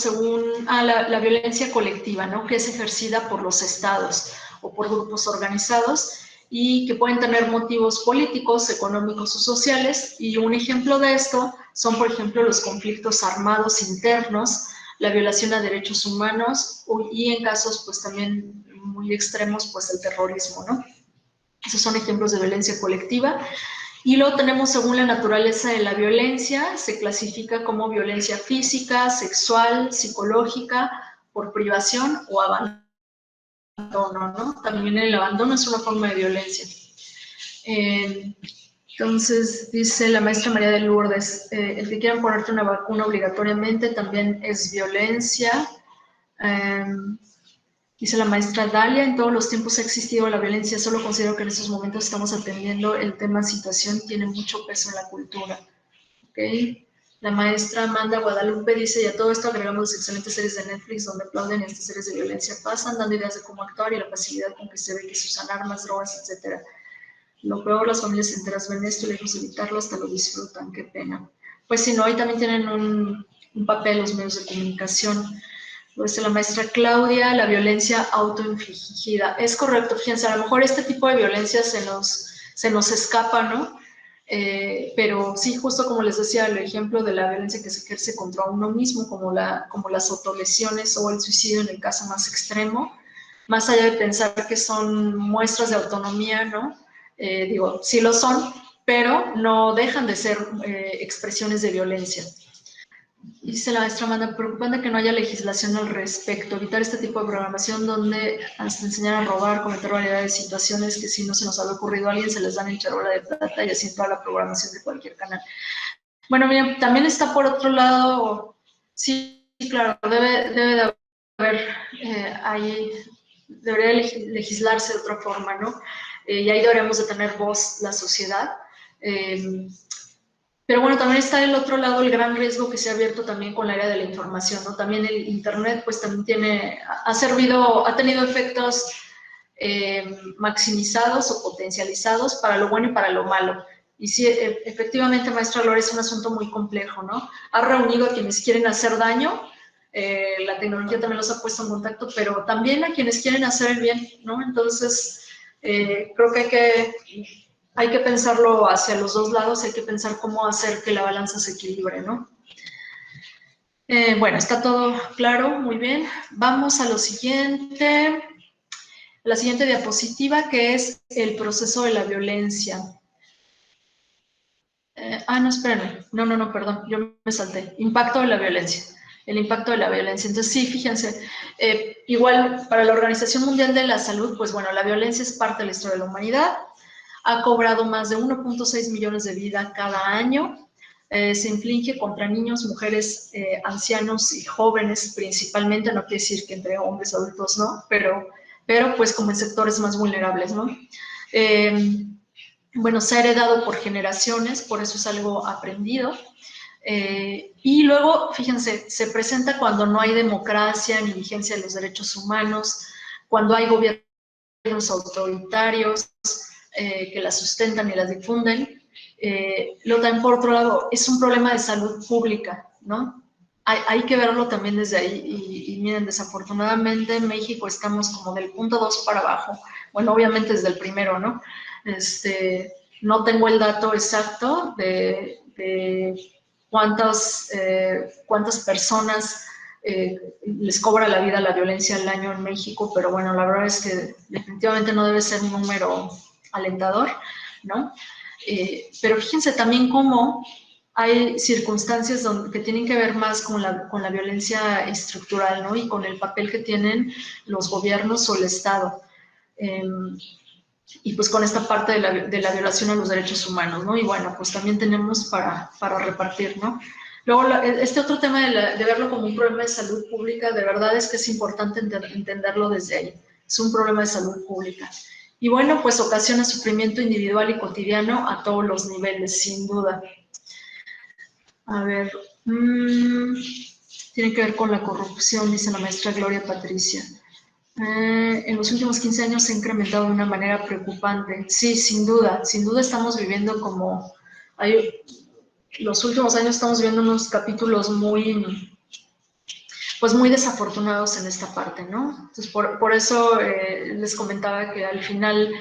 la violencia colectiva, ¿no? Que es ejercida por los estados o por grupos organizados y que pueden tener motivos políticos, económicos o sociales. Y un ejemplo de esto son, por ejemplo, los conflictos armados internos, la violación a derechos humanos y en casos, pues también muy extremos, pues el terrorismo, ¿no? Esos son ejemplos de violencia colectiva. Y luego tenemos, según la naturaleza de la violencia, se clasifica como violencia física, sexual, psicológica, por privación o abandono, ¿no? También el abandono es una forma de violencia. Entonces, dice la maestra María de Lourdes, el que quieran ponerte una vacuna obligatoriamente también es violencia. Dice la maestra Dalia, en todos los tiempos ha existido la violencia, solo considero que en estos momentos estamos atendiendo el tema situación, tiene mucho peso en la cultura. ¿Okay? La maestra Amanda Guadalupe dice, y a todo esto agregamos las excelentes series de Netflix donde aplauden y estas series de violencia pasan, dando ideas de cómo actuar y la facilidad con que se ve que se usan armas, drogas, etc. Lo peor, las familias enteras ven esto y lejos de evitarlo hasta lo disfrutan, qué pena. Pues si no, ahí también tienen un papel los medios de comunicación. Pues la maestra Claudia, la violencia autoinfligida. Es correcto, fíjense, a lo mejor este tipo de violencia se nos escapa, ¿no? Pero sí, justo como les decía, el ejemplo de la violencia que se ejerce contra uno mismo, como las autolesiones o el suicidio en el caso más extremo, más allá de pensar que son muestras de autonomía, ¿no? Digo, sí lo son, pero no dejan de ser expresiones de violencia. Dice la maestra Amanda, preocupante que no haya legislación al respecto, evitar este tipo de programación donde hasta enseñar a robar, cometer variedad de situaciones que si no se nos había ocurrido a alguien se les dan en charola de plata y así toda la programación de cualquier canal. Bueno, miren, también está por otro lado, sí, claro, debe de haber, ahí debería legislarse de otra forma, ¿no? Y ahí deberíamos de tener voz la sociedad. Pero bueno, también está el otro lado, el gran riesgo que se ha abierto también con el área de la información, ¿no? También el Internet, pues también ha tenido efectos maximizados o potencializados para lo bueno y para lo malo. Y sí, efectivamente, maestra Lore, es un asunto muy complejo, ¿no? Ha reunido a quienes quieren hacer daño, la tecnología también los ha puesto en contacto, pero también a quienes quieren hacer el bien, ¿no? Entonces, creo que hay que pensarlo hacia los dos lados, hay que pensar cómo hacer que la balanza se equilibre, ¿no? Bueno, está todo claro, muy bien. Vamos a lo siguiente, la siguiente diapositiva, que es el proceso de la violencia. No, espérenme, no, perdón, yo me salté. Impacto de la violencia, el impacto de la violencia. Entonces, sí, fíjense, igual para la Organización Mundial de la Salud, pues bueno, la violencia es parte de la historia de la humanidad, ha cobrado más de 1.6 millones de vidas cada año, se inflige contra niños, mujeres, ancianos y jóvenes principalmente, no quiere decir que entre hombres adultos no, pero pues como en sectores más vulnerables, ¿no? Bueno, se ha heredado por generaciones, por eso es algo aprendido. Y luego, fíjense, se presenta cuando no hay democracia ni vigencia de los derechos humanos, cuando hay gobiernos autoritarios que las sustentan y las difunden. Lo también, por otro lado, es un problema de salud pública, ¿no? Hay que verlo también desde ahí. Y miren, desafortunadamente en México estamos como del punto 2 para abajo. Bueno, obviamente desde el primero, ¿no? No tengo el dato exacto de cuántas personas les cobra la vida la violencia al año en México, pero bueno, la verdad es que definitivamente no debe ser un número alentador, ¿no? Pero fíjense también cómo hay circunstancias que tienen que ver más con la violencia estructural, ¿no? Y con el papel que tienen los gobiernos o el Estado. Y pues con esta parte de la violación a los derechos humanos, ¿no? Y bueno, pues también tenemos para repartir, ¿no? Luego, este otro tema de verlo como un problema de salud pública, de verdad es que es importante entenderlo desde ahí. Es un problema de salud pública. Y bueno, pues ocasiona sufrimiento individual y cotidiano a todos los niveles, sin duda. A ver, tiene que ver con la corrupción, dice la maestra Gloria Patricia. En los últimos 15 años se ha incrementado de una manera preocupante. Sí, sin duda estamos viviendo como... los últimos años estamos viviendo unos capítulos pues muy desafortunados en esta parte, ¿no? Entonces, por eso les comentaba que al final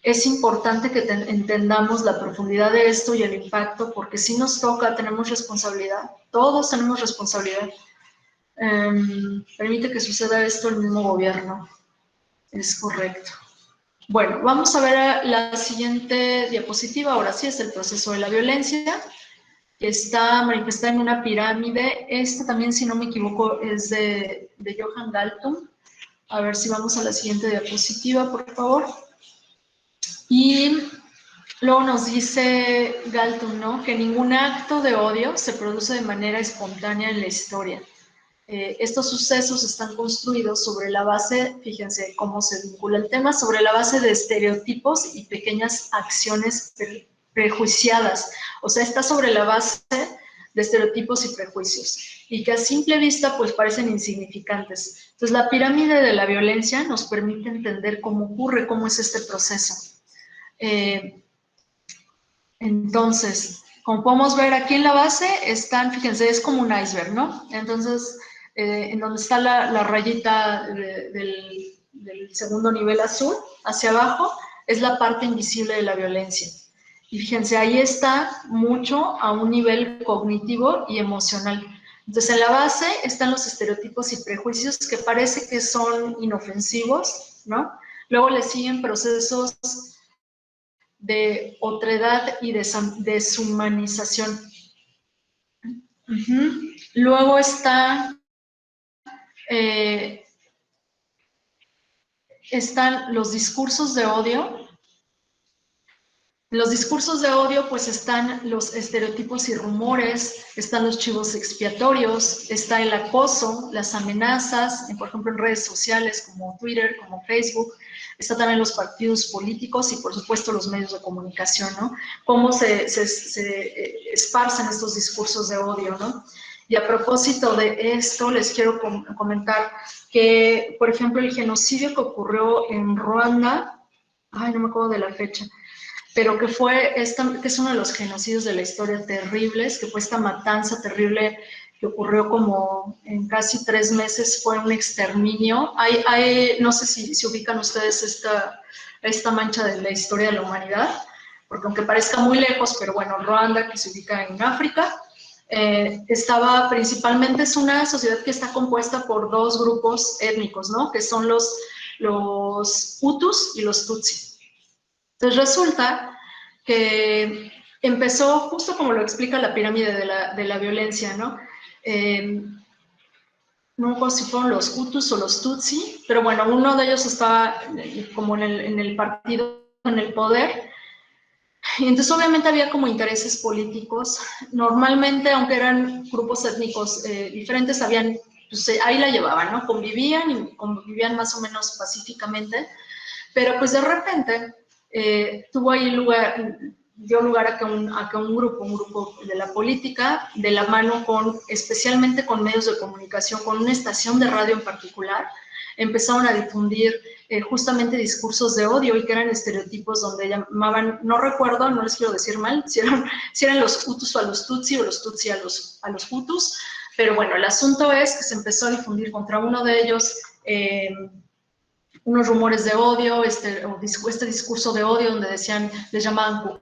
es importante que entendamos la profundidad de esto y el impacto, porque si nos toca, tenemos responsabilidad, todos tenemos responsabilidad. Permite que suceda esto el mismo gobierno, es correcto. Bueno, vamos a ver la siguiente diapositiva, ahora sí es el proceso de la violencia, que está manifestada en una pirámide. Esta también, si no me equivoco, es de Johan Galtung. A ver si vamos a la siguiente diapositiva, por favor. Y luego nos dice Galtung, ¿no?, que ningún acto de odio se produce de manera espontánea en la historia. Estos sucesos están construidos sobre la base, fíjense cómo se vincula el tema, sobre la base de estereotipos y pequeñas acciones prejuiciadas. O sea, está sobre la base de estereotipos y prejuicios, y que a simple vista pues parecen insignificantes. Entonces, la pirámide de la violencia nos permite entender cómo ocurre, cómo es este proceso. Entonces, como podemos ver aquí en la base, están, fíjense, es como un iceberg, ¿no? Entonces, en donde está la rayita del segundo nivel azul, hacia abajo, es la parte invisible de la violencia. Y fíjense, ahí está mucho a un nivel cognitivo y emocional. Entonces, en la base están los estereotipos y prejuicios que parece que son inofensivos, ¿no? Luego le siguen procesos de otredad y deshumanización. Luego están los discursos de odio. Los discursos de odio, pues están los estereotipos y rumores, están los chivos expiatorios, está el acoso, las amenazas, por ejemplo, en redes sociales como Twitter, como Facebook, está también los partidos políticos y, por supuesto, los medios de comunicación, ¿no? Cómo se esparcen estos discursos de odio, ¿no? Y a propósito de esto, les quiero comentar que, por ejemplo, el genocidio que ocurrió en Ruanda, no me acuerdo de la fecha, pero que es uno de los genocidios de la historia terribles, que fue esta matanza terrible que ocurrió como en casi 3 meses, fue un exterminio. No sé si ubican ustedes esta mancha de la historia de la humanidad, porque aunque parezca muy lejos, pero bueno, Ruanda, que se ubica en África, estaba principalmente, es una sociedad que está compuesta por 2 grupos étnicos, ¿no?, que son los Hutus y los Tutsi. Entonces resulta que empezó justo como lo explica la pirámide de la violencia, ¿no? No recuerdo si fueron los Hutus o los Tutsi, pero bueno, uno de ellos estaba como en el partido, en el poder, y entonces obviamente había como intereses políticos. Normalmente, aunque eran grupos étnicos diferentes, pues, ahí la llevaban, ¿no? Convivían más o menos pacíficamente, pero pues de repente dio lugar a que un grupo de la política, de la mano especialmente con medios de comunicación, con una estación de radio en particular, empezaron a difundir justamente discursos de odio, y que eran estereotipos donde llamaban, no recuerdo, no les quiero decir mal, si eran los Hutus a los Tutsi o los Tutsi a los Hutus, pero bueno, el asunto es que se empezó a difundir contra uno de ellos unos rumores de odio, este discurso de odio donde decían, les llamaban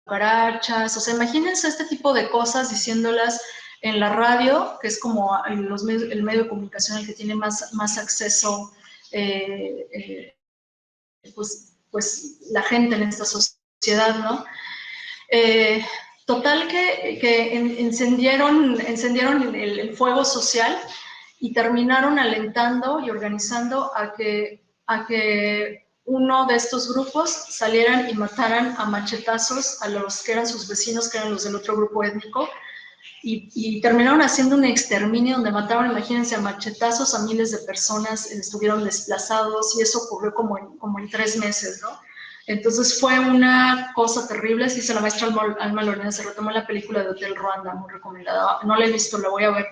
cucarachas. O sea, imagínense este tipo de cosas diciéndolas en la radio, que es como el medio de comunicación al que tiene más acceso pues la gente en esta sociedad, ¿no? Total que encendieron el fuego social y terminaron alentando y organizando a que uno de estos grupos salieran y mataran a machetazos a los que eran sus vecinos, que eran los del otro grupo étnico, y terminaron haciendo un exterminio donde mataron, imagínense, a machetazos a miles de personas, estuvieron desplazados y eso ocurrió como en 3 meses, ¿no? Entonces fue una cosa terrible. Se dice la maestra Alma Lorena, se retomó la película de Hotel Ruanda, muy recomendada. No la he visto, la voy a ver.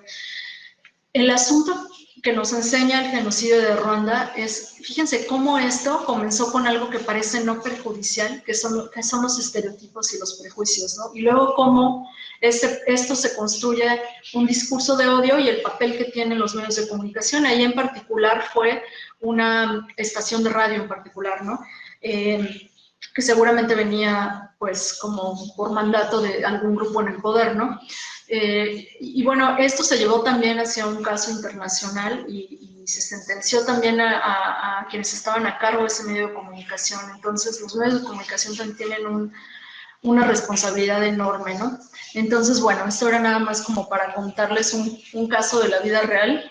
El asunto que nos enseña el genocidio de Ruanda es, fíjense cómo esto comenzó con algo que parece no perjudicial, que son los estereotipos y los prejuicios, ¿no? Y luego cómo esto se construye un discurso de odio y el papel que tienen los medios de comunicación. Ahí en particular fue una estación de radio en particular, ¿no? Que seguramente venía, pues, como por mandato de algún grupo en el poder, ¿no? Y bueno, esto se llevó también hacia un caso internacional y se sentenció también a quienes estaban a cargo de ese medio de comunicación. Entonces, los medios de comunicación también tienen una responsabilidad enorme, ¿no? Entonces, bueno, esto era nada más como para contarles un caso de la vida real,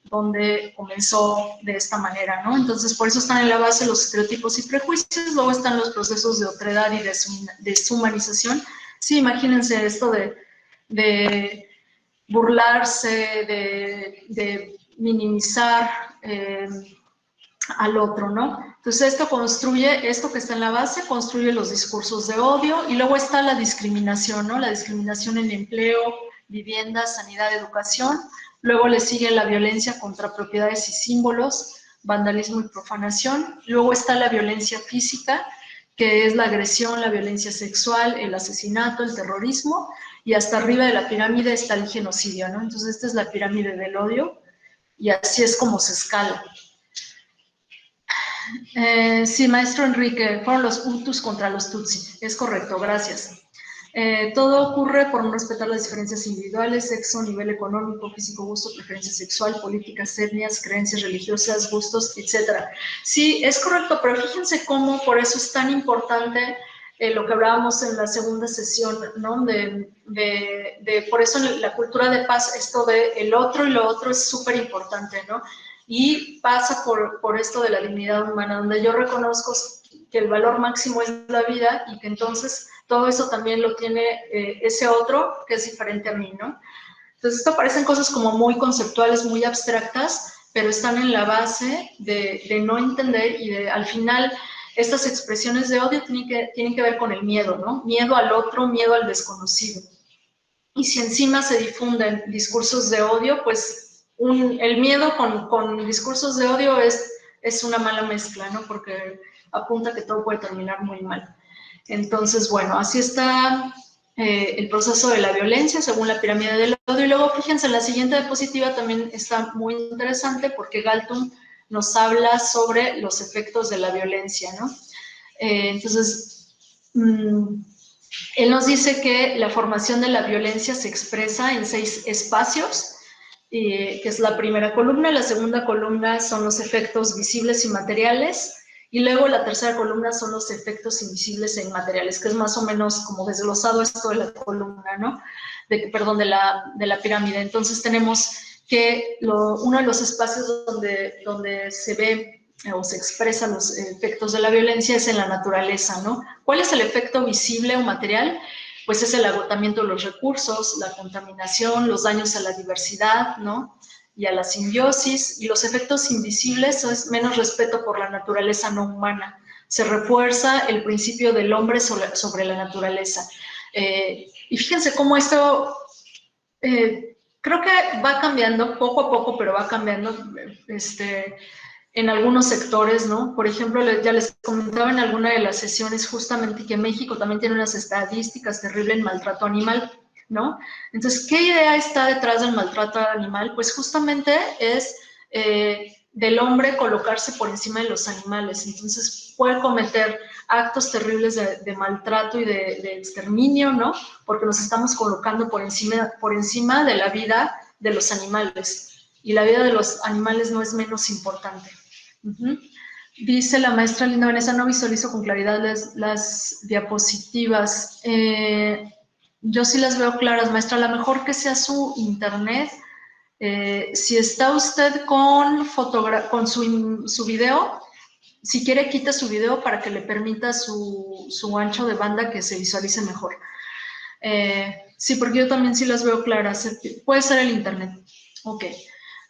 donde comenzó de esta manera, ¿no? Entonces, por eso están en la base los estereotipos y prejuicios, luego están los procesos de otredad y deshumanización. Sí, imagínense esto de burlarse, de minimizar al otro, ¿no? Entonces esto que está en la base, construye los discursos de odio y luego está la discriminación, ¿no? La discriminación en empleo, vivienda, sanidad, educación. Luego le sigue la violencia contra propiedades y símbolos, vandalismo y profanación. Luego está la violencia física, que es la agresión, la violencia sexual, el asesinato, el terrorismo, y hasta arriba de la pirámide está el genocidio, ¿no? Entonces esta es la pirámide del odio y así es como se escala. Sí, maestro Enrique, fueron los Hutus contra los Tutsi. Es correcto, gracias. Todo ocurre por no respetar las diferencias individuales, sexo, nivel económico, físico, gusto, preferencia sexual, políticas, etnias, creencias religiosas, gustos, etc. Sí, es correcto, pero fíjense cómo por eso es tan importante lo que hablábamos en la segunda sesión, ¿no? Por eso en la cultura de paz, esto de el otro y lo otro es súper importante, ¿no? Y pasa por esto de la dignidad humana, donde yo reconozco que el valor máximo es la vida y que entonces todo eso también lo tiene ese otro que es diferente a mí, ¿no? Entonces esto parecen cosas como muy conceptuales, muy abstractas, pero están en la base de no entender y al final estas expresiones de odio tienen que ver con el miedo, ¿no? Miedo al otro, miedo al desconocido. Y si encima se difunden discursos de odio, pues el miedo con discursos de odio es una mala mezcla, ¿no? Porque apunta que todo puede terminar muy mal. Entonces, bueno, así está el proceso de la violencia según la pirámide del odio. Y luego, fíjense, la siguiente diapositiva también está muy interesante porque Galtung nos habla sobre los efectos de la violencia, ¿no? Entonces, él nos dice que la formación de la violencia se expresa en 6 espacios, que es la primera columna. La segunda columna son los efectos visibles y materiales, y luego la tercera columna son los efectos invisibles e inmateriales, que es más o menos como desglosado esto de la columna, ¿no? De la pirámide. Entonces tenemos que uno de los espacios donde se ve o se expresan los efectos de la violencia es en la naturaleza, ¿no? ¿Cuál es el efecto visible o material? Pues es el agotamiento de los recursos, la contaminación, los daños a la diversidad, ¿no? Y a la simbiosis. Y los efectos invisibles es menos respeto por la naturaleza no humana. Se refuerza el principio del hombre sobre la naturaleza. Y fíjense cómo esto creo que va cambiando poco a poco, pero va cambiando en algunos sectores, ¿no? Por ejemplo, ya les comentaba en alguna de las sesiones justamente que México también tiene unas estadísticas terribles en maltrato animal, ¿no? Entonces, ¿qué idea está detrás del maltrato animal? Pues justamente es del hombre colocarse por encima de los animales. Entonces, puede cometer actos terribles de maltrato y de exterminio, ¿no? Porque nos estamos colocando por encima de la vida de los animales. Y la vida de los animales no es menos importante. Dice la maestra Linda Vanessa, no visualizo con claridad las diapositivas. Yo sí las veo claras, maestra. A lo mejor que sea su internet. Si está usted con su video, si quiere quita su video para que le permita su ancho de banda que se visualice mejor. Sí, porque yo también sí las veo claras. Puede ser el internet. Ok.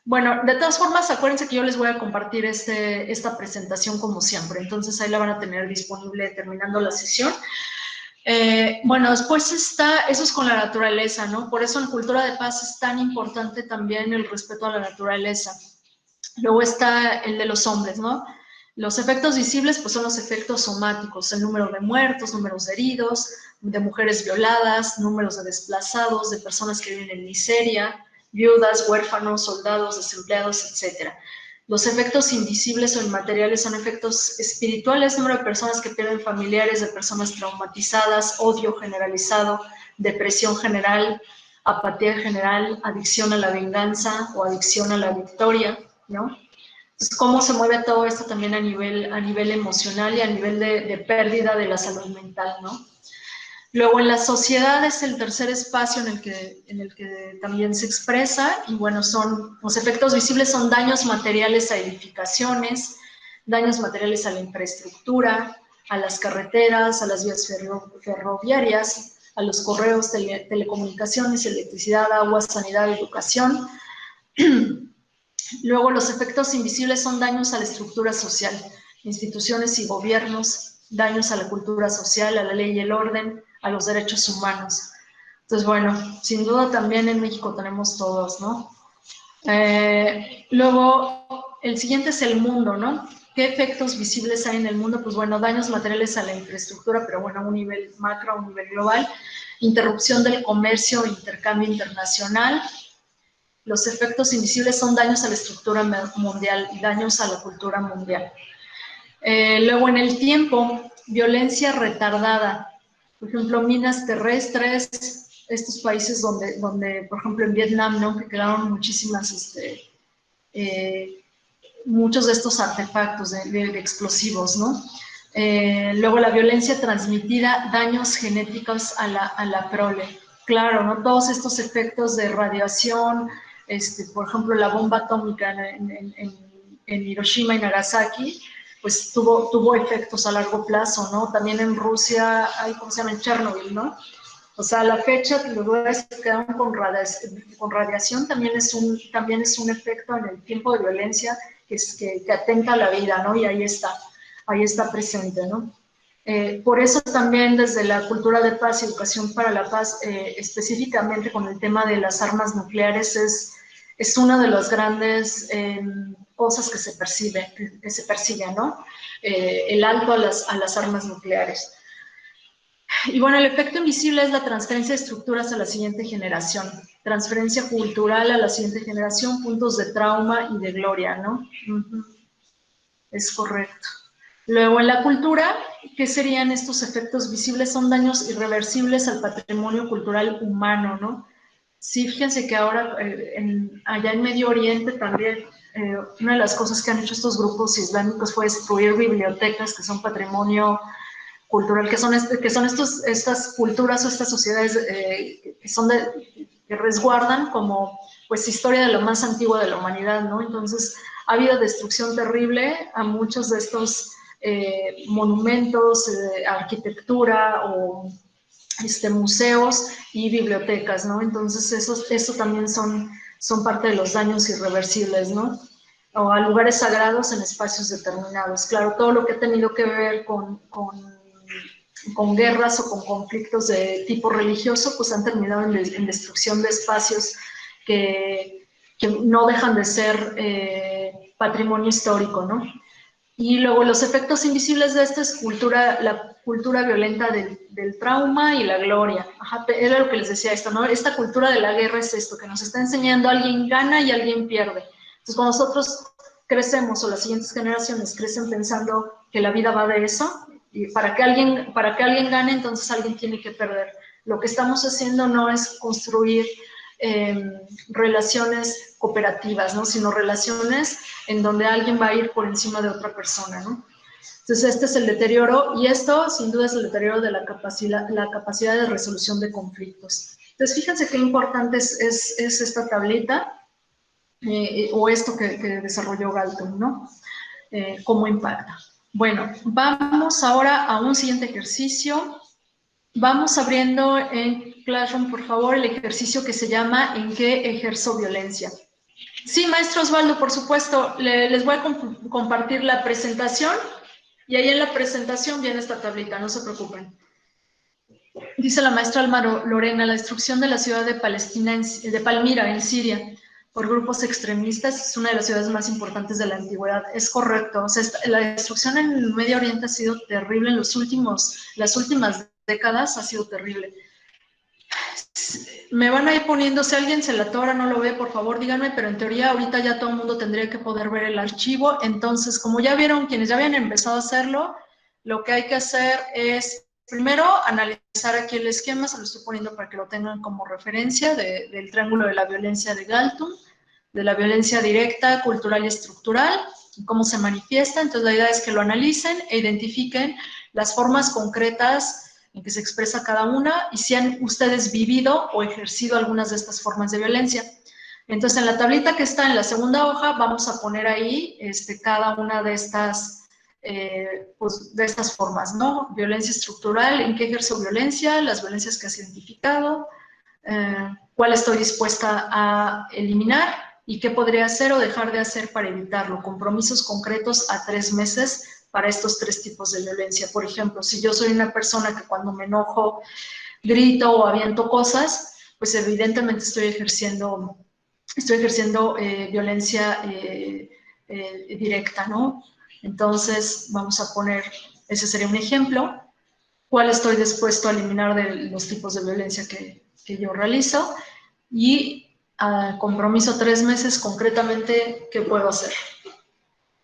Bueno, de todas formas, acuérdense que yo les voy a compartir esta presentación como siempre. Entonces ahí la van a tener disponible terminando la sesión. Bueno, después está, eso es con la naturaleza, ¿no? Por eso en Cultura de Paz es tan importante también el respeto a la naturaleza. Luego está el de los hombres, ¿no? Los efectos visibles, pues son los efectos somáticos, el número de muertos, números de heridos, de mujeres violadas, números de desplazados, de personas que viven en miseria, viudas, huérfanos, soldados, desempleados, etc. Los efectos invisibles o inmateriales son efectos espirituales, número de personas que pierden familiares, de personas traumatizadas, odio generalizado, depresión general, apatía general, adicción a la venganza o adicción a la victoria, ¿no? Entonces, cómo se mueve todo esto también a nivel emocional y a nivel de pérdida de la salud mental, ¿no? Luego, en la sociedad es el tercer espacio en el que también se expresa, y bueno, los efectos visibles son daños materiales a edificaciones, daños materiales a la infraestructura, a las carreteras, a las vías ferroviarias, a los correos, telecomunicaciones, electricidad, agua, sanidad, educación. Luego, los efectos invisibles son daños a la estructura social, instituciones y gobiernos, daños a la cultura social, a la ley y el orden, a los derechos humanos. Entonces, bueno, sin duda también en México tenemos todos, ¿no? Luego, el siguiente es el mundo, ¿no? ¿Qué efectos visibles hay en el mundo? Pues bueno, daños materiales a la infraestructura, pero bueno, a un nivel macro, a un nivel global, interrupción del comercio e intercambio internacional. Los efectos invisibles son daños a la estructura mundial y daños a la cultura mundial. Luego, en el tiempo, violencia retardada. Por ejemplo, minas terrestres, estos países donde por ejemplo, en Vietnam, ¿no? Que quedaron muchos de estos artefactos de explosivos, ¿no? Luego, la violencia transmitida, daños genéticos a la prole. Claro, ¿no? Todos estos efectos de radiación, por ejemplo, la bomba atómica en Hiroshima y Nagasaki, pues tuvo efectos a largo plazo, ¿no? También en Rusia, ¿cómo se llama? En Chernobyl, ¿no? O sea, a la fecha, los lugares que quedaron con radiación también es un efecto en el tiempo de violencia que atenta a la vida, ¿no? Y ahí está presente, ¿no? Por eso también desde la cultura de paz y educación para la paz, específicamente con el tema de las armas nucleares, es una de las grandes cosas que se persigue, ¿no? El alto a las armas nucleares. Y bueno, el efecto invisible es la transferencia de estructuras a la siguiente generación, transferencia cultural a la siguiente generación, puntos de trauma y de gloria, ¿no? Es correcto. Luego, en la cultura, ¿qué serían estos efectos visibles? Son daños irreversibles al patrimonio cultural humano, ¿no? Sí, fíjense que ahora allá en Medio Oriente también una de las cosas que han hecho estos grupos islámicos fue destruir bibliotecas que son patrimonio cultural, que son estas culturas o estas sociedades que resguardan como pues historia de lo más antiguo de la humanidad, ¿no? Entonces ha habido destrucción terrible a muchos de estos monumentos, arquitectura o museos y bibliotecas, ¿no? Entonces eso también son parte de los daños irreversibles, ¿no? O a lugares sagrados en espacios determinados. Claro, todo lo que ha tenido que ver con guerras o con conflictos de tipo religioso, pues han terminado en destrucción de espacios que no dejan de ser patrimonio histórico, ¿no? Y luego los efectos invisibles de esto es la cultura violenta del trauma y la gloria. Ajá, era lo que les decía esto, ¿no? Esta cultura de la guerra es esto, que nos está enseñando alguien gana y alguien pierde. Entonces, cuando nosotros crecemos o las siguientes generaciones crecen pensando que la vida va de eso, y para que alguien gane, entonces alguien tiene que perder. Lo que estamos haciendo no es construir relaciones cooperativas, ¿no? Sino relaciones en donde alguien va a ir por encima de otra persona, ¿no? Entonces, este es el deterioro, y esto, sin duda, es el deterioro de la capacidad de resolución de conflictos. Entonces, fíjense qué importante es esta tablita, o esto que desarrolló Galton, ¿no? Cómo impacta. Bueno, vamos ahora a un siguiente ejercicio, Vamos abriendo en Classroom, por favor, el ejercicio que se llama ¿En qué ejerzo violencia? Sí, maestro Osvaldo, por supuesto. Les voy a compartir la presentación y ahí en la presentación viene esta tablita, no se preocupen. Dice la maestra Alma Lorena, la destrucción de la ciudad de Palmira, en Siria, por grupos extremistas, es una de las ciudades más importantes de la antigüedad. Es correcto. O sea, la destrucción en el Medio Oriente ha sido terrible en las últimas décadas, ha sido terrible. Me van a ir poniendo, si alguien se la atora, no lo ve, por favor díganme, pero en teoría ahorita ya todo el mundo tendría que poder ver el archivo. Entonces, como ya vieron, quienes ya habían empezado a hacerlo, lo que hay que hacer es, primero, analizar aquí el esquema, se lo estoy poniendo para que lo tengan como referencia, del triángulo de la violencia de Galtung, de la violencia directa, cultural y estructural, y cómo se manifiesta. Entonces, la idea es que lo analicen e identifiquen las formas concretas en que se expresa cada una y si han ustedes vivido o ejercido algunas de estas formas de violencia. Entonces, en la tablita que está en la segunda hoja, vamos a poner ahí cada una de estas, pues, de estas formas, ¿no? Violencia estructural, en qué ejerzo violencia, las violencias que has identificado, cuál estoy dispuesta a eliminar y qué podría hacer o dejar de hacer para evitarlo. Compromisos concretos a 3 meses para estos 3 tipos de violencia. Por ejemplo, si yo soy una persona que cuando me enojo grito o aviento cosas, pues evidentemente estoy ejerciendo violencia directa, ¿no? Entonces, vamos a poner, ese sería un ejemplo. ¿Cuál estoy dispuesto a eliminar de los tipos de violencia que yo realizo? Y compromiso 3 meses, concretamente, ¿qué puedo hacer?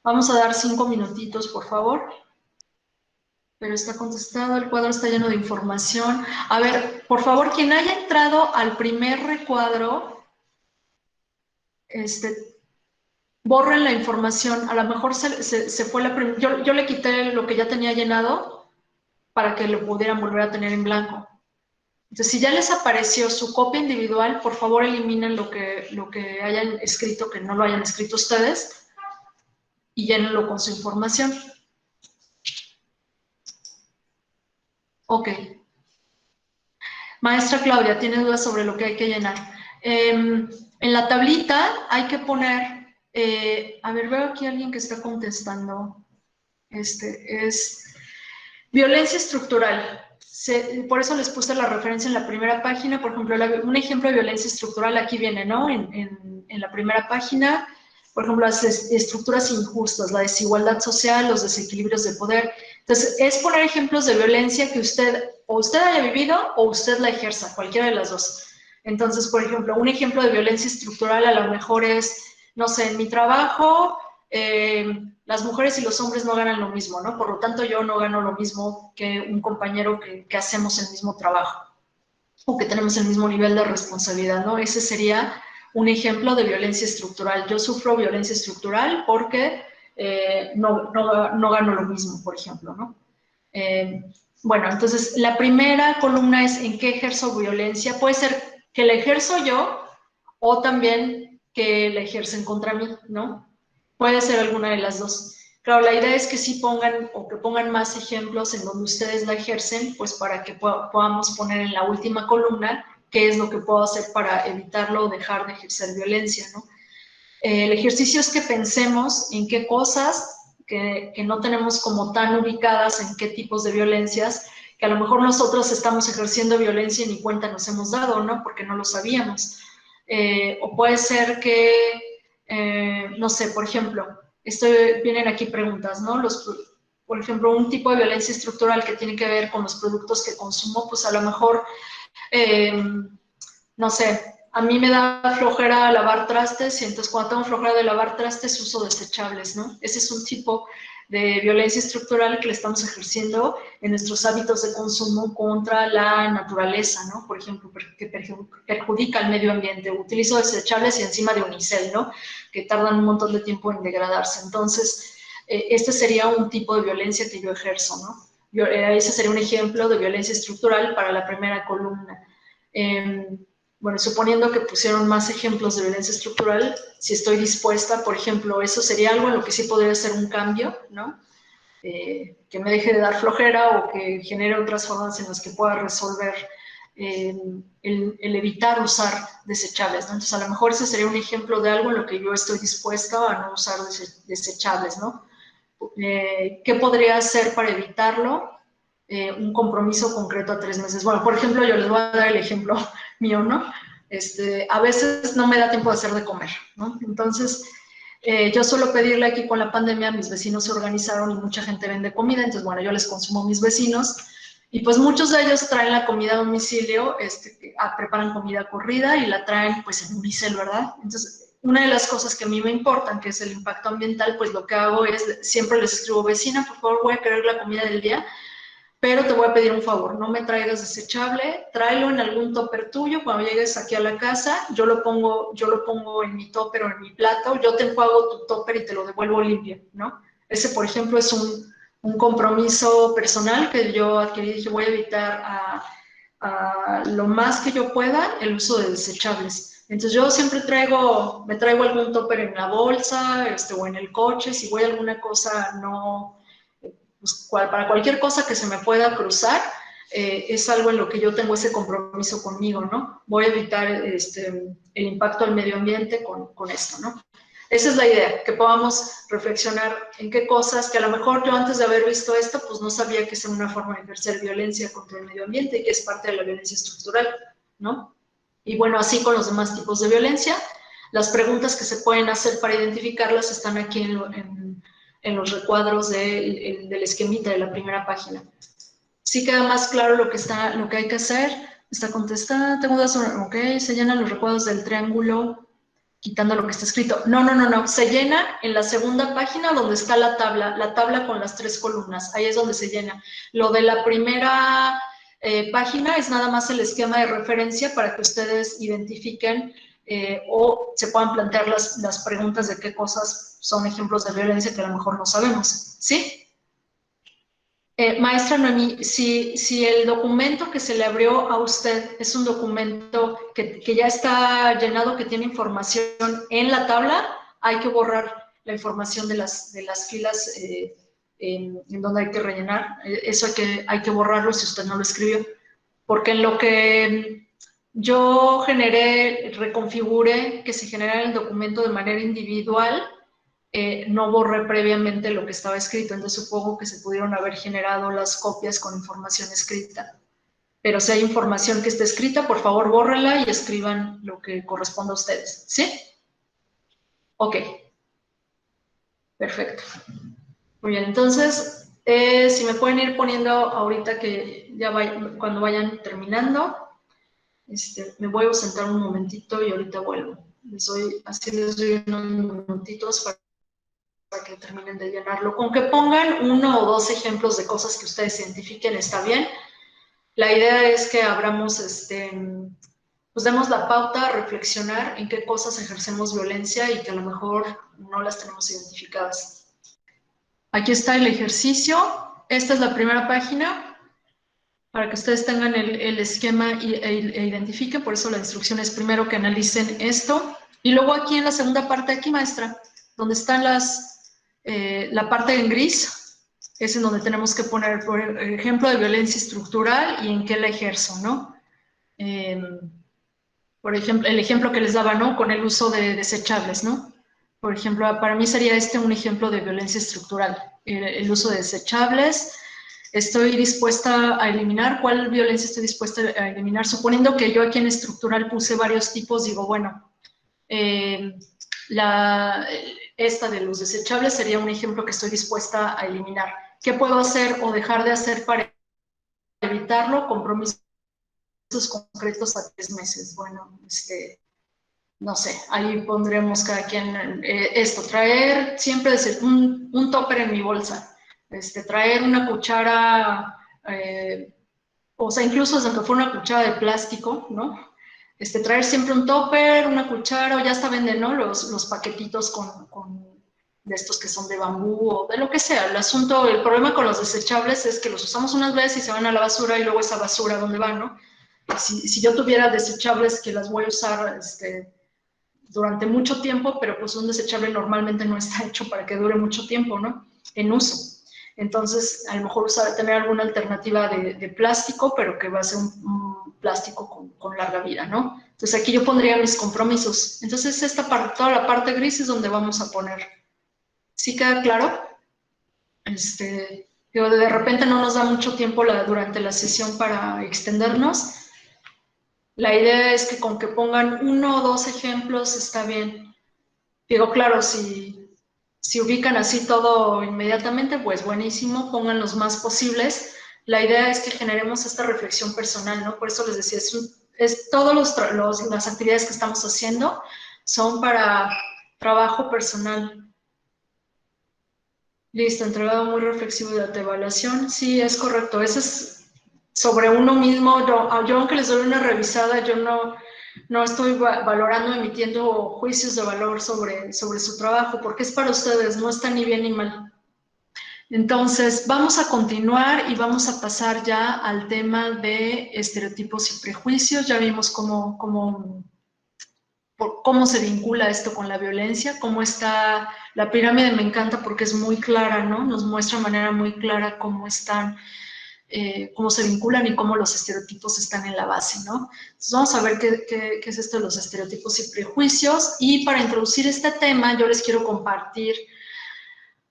Vamos a dar 5 minutitos, por favor. Pero está contestado, el cuadro está lleno de información. A ver, por favor, quien haya entrado al primer recuadro, borren la información. A lo mejor se fue la primera. Yo le quité lo que ya tenía llenado para que lo pudieran volver a tener en blanco. Entonces, si ya les apareció su copia individual, por favor eliminen lo que hayan escrito, que no lo hayan escrito ustedes, y llénenlo con su información. Ok. Maestra Claudia, ¿tiene dudas sobre lo que hay que llenar? En la tablita hay que poner, a ver, veo aquí a alguien que está contestando. Es violencia estructural. Por eso les puse la referencia en la primera página. Por ejemplo, un ejemplo de violencia estructural aquí viene, ¿no? En la primera página, por ejemplo, las estructuras injustas, la desigualdad social, los desequilibrios de poder. Entonces, es poner ejemplos de violencia que usted haya vivido o usted la ejerza, cualquiera de las dos. Entonces, por ejemplo, un ejemplo de violencia estructural a lo mejor es, no sé, en mi trabajo, las mujeres y los hombres no ganan lo mismo, ¿no? Por lo tanto, yo no gano lo mismo que un compañero que hacemos el mismo trabajo o que tenemos el mismo nivel de responsabilidad, ¿no? Ese sería un ejemplo de violencia estructural. Yo sufro violencia estructural porque no gano lo mismo, por ejemplo, ¿no? Bueno, entonces la primera columna es en qué ejerzo violencia. Puede ser que la ejerzo yo o también que la ejercen contra mí, ¿no? Puede ser alguna de las dos. Claro, la idea es que sí pongan o que pongan más ejemplos en donde ustedes la ejercen, pues para que podamos poner en la última columna qué es lo que puedo hacer para evitarlo o dejar de ejercer violencia, ¿no? El ejercicio es que pensemos en qué cosas que no tenemos como tan ubicadas en qué tipos de violencias, que a lo mejor nosotros estamos ejerciendo violencia y ni cuenta nos hemos dado, ¿no? Porque no lo sabíamos. O puede ser que, no sé, por ejemplo, vienen aquí preguntas, ¿no? Por ejemplo, un tipo de violencia estructural que tiene que ver con los productos que consumo, pues a lo mejor, no sé, a mí me da flojera lavar trastes y entonces cuando tengo flojera de lavar trastes uso desechables, ¿no? Ese es un tipo de violencia estructural que le estamos ejerciendo en nuestros hábitos de consumo contra la naturaleza, ¿no? Por ejemplo, que perjudica al medio ambiente. Utilizo desechables y encima de unicel, ¿no? Que tardan un montón de tiempo en degradarse. Entonces, este sería un tipo de violencia que yo ejerzo, ¿no? Ese sería un ejemplo de violencia estructural para la primera columna. Bueno, suponiendo que pusieron más ejemplos de violencia estructural, si estoy dispuesta, por ejemplo, eso sería algo en lo que sí podría ser un cambio, ¿no? que me deje de dar flojera o que genere otras formas en las que pueda resolver el evitar usar desechables, ¿no? Entonces, a lo mejor ese sería un ejemplo de algo en lo que yo estoy dispuesta a no usar desechables, ¿no? ¿Qué podría hacer para evitarlo? Un compromiso concreto a 3 meses. Bueno, por ejemplo, yo les voy a dar el ejemplo mío, ¿no? A veces no me da tiempo de hacer de comer, ¿no? Entonces, yo suelo pedirle aquí con la pandemia, mis vecinos se organizaron y mucha gente vende comida, entonces, bueno, yo les consumo a mis vecinos y pues muchos de ellos traen la comida a domicilio, preparan comida corrida y la traen pues en unicel, ¿verdad? Entonces, una de las cosas que a mí me importan, que es el impacto ambiental, pues lo que hago es, siempre les escribo, vecina, por favor, voy a querer la comida del día, pero te voy a pedir un favor, no me traigas desechable, tráelo en algún topper tuyo, cuando llegues aquí a la casa, yo lo pongo en mi topper o en mi plato, yo te enjuago tu topper y te lo devuelvo limpio, ¿no? Ese, por ejemplo, es un compromiso personal que yo adquirí, dije, voy a evitar a lo más que yo pueda el uso de desechables. Entonces yo siempre me traigo algún topper en la bolsa o en el coche, si voy a alguna cosa no pues, para cualquier cosa que se me pueda cruzar, es algo en lo que yo tengo ese compromiso conmigo, ¿no? Voy a evitar el impacto al medio ambiente con esto, ¿no? Esa es la idea, que podamos reflexionar en qué cosas, que a lo mejor yo antes de haber visto esto, pues no sabía que es una forma de ejercer violencia contra el medio ambiente y que es parte de la violencia estructural, ¿no? Y bueno, así con los demás tipos de violencia, las preguntas que se pueden hacer para identificarlas están aquí en los recuadros del esquemita de la primera página. Sí queda más claro lo que hay que hacer. Está contestada, tengo dudas sobre, ok, se llenan los recuadros del triángulo, quitando lo que está escrito. No, se llena en la segunda página donde está la tabla con las 3 columnas, ahí es donde se llena. Lo de la primera página es nada más el esquema de referencia para que ustedes identifiquen o se puedan plantear las preguntas de qué cosas son ejemplos de violencia que a lo mejor no sabemos, ¿sí? Maestra Noemí, si el documento que se le abrió a usted es un documento que ya está llenado, que tiene información en la tabla, hay que borrar la información de las filas en donde hay que rellenar. Eso hay que borrarlo si usted no lo escribió. Porque en lo que yo reconfiguré que se generara el documento de manera individual, no borré previamente lo que estaba escrito, entonces supongo que se pudieron haber generado las copias con información escrita. Pero si hay información que esté escrita, por favor, bórrela y escriban lo que corresponda a ustedes, ¿sí? Ok. Perfecto. Muy bien, entonces, si me pueden ir poniendo ahorita que cuando vayan terminando, me voy a ausentar un momentito y ahorita vuelvo. Les doy unos minutitos para que terminen de llenarlo. Con que pongan 1 o 2 ejemplos de cosas que ustedes identifiquen, está bien. La idea es que abramos, pues demos la pauta a reflexionar en qué cosas ejercemos violencia y que a lo mejor no las tenemos identificadas. Aquí está el ejercicio. Esta es la primera página para que ustedes tengan el esquema e identifiquen. Por eso la instrucción es primero que analicen esto. Y luego aquí en la segunda parte, aquí, maestra, donde están la parte en gris, es en donde tenemos que poner, por ejemplo, de violencia estructural y en qué la ejerzo, ¿no? Por ejemplo, el ejemplo que les daba, ¿no? Con el uso de desechables, ¿no? Por ejemplo, para mí sería un ejemplo de violencia estructural, el uso de desechables. Estoy dispuesta a eliminar, ¿cuál violencia estoy dispuesta a eliminar? Suponiendo que yo aquí en estructural puse varios tipos, digo, bueno, esta de los desechables sería un ejemplo que estoy dispuesta a eliminar. ¿Qué puedo hacer o dejar de hacer para evitarlo? Compromisos concretos a 3 meses. Bueno, no sé, ahí pondremos cada quien traer siempre un topper en mi bolsa, traer una cuchara, o sea, incluso aunque fuera una cuchara de plástico, ¿no? Traer siempre un topper, una cuchara, o ya hasta venden, ¿no? Los paquetitos de estos que son de bambú o de lo que sea. El problema con los desechables es que los usamos unas veces y se van a la basura y luego esa basura, ¿dónde va, no? Si yo tuviera desechables que las voy a usar durante mucho tiempo, pero pues un desechable normalmente no está hecho para que dure mucho tiempo, ¿no? En uso. Entonces, a lo mejor tener alguna alternativa de plástico, pero que va a ser un plástico con larga vida, ¿no? Entonces, aquí yo pondría mis compromisos. Entonces, esta parte, toda la parte gris es donde vamos a poner. ¿Sí queda claro? De repente no nos da mucho tiempo durante la sesión para extendernos. La idea es que con que pongan 1 o 2 ejemplos está bien. Digo, claro, si ubican así todo inmediatamente, pues buenísimo, pongan los más posibles. La idea es que generemos esta reflexión personal, ¿no? Por eso les decía, todas las actividades que estamos haciendo son para trabajo personal. Listo, entregado muy reflexivo de autoevaluación. Sí, es correcto. Ese es sobre uno mismo. Yo aunque les doy una revisada, yo no estoy valorando, emitiendo juicios de valor sobre su trabajo, porque es para ustedes, no está ni bien ni mal. Entonces, vamos a continuar y vamos a pasar ya al tema de estereotipos y prejuicios. Ya vimos cómo se vincula esto con la violencia, cómo está la pirámide. Me encanta porque es muy clara, ¿no? Nos muestra de manera muy clara cómo se vinculan y cómo los estereotipos están en la base, ¿no? Entonces vamos a ver qué es esto de los estereotipos y prejuicios. Y para introducir este tema, yo les quiero compartir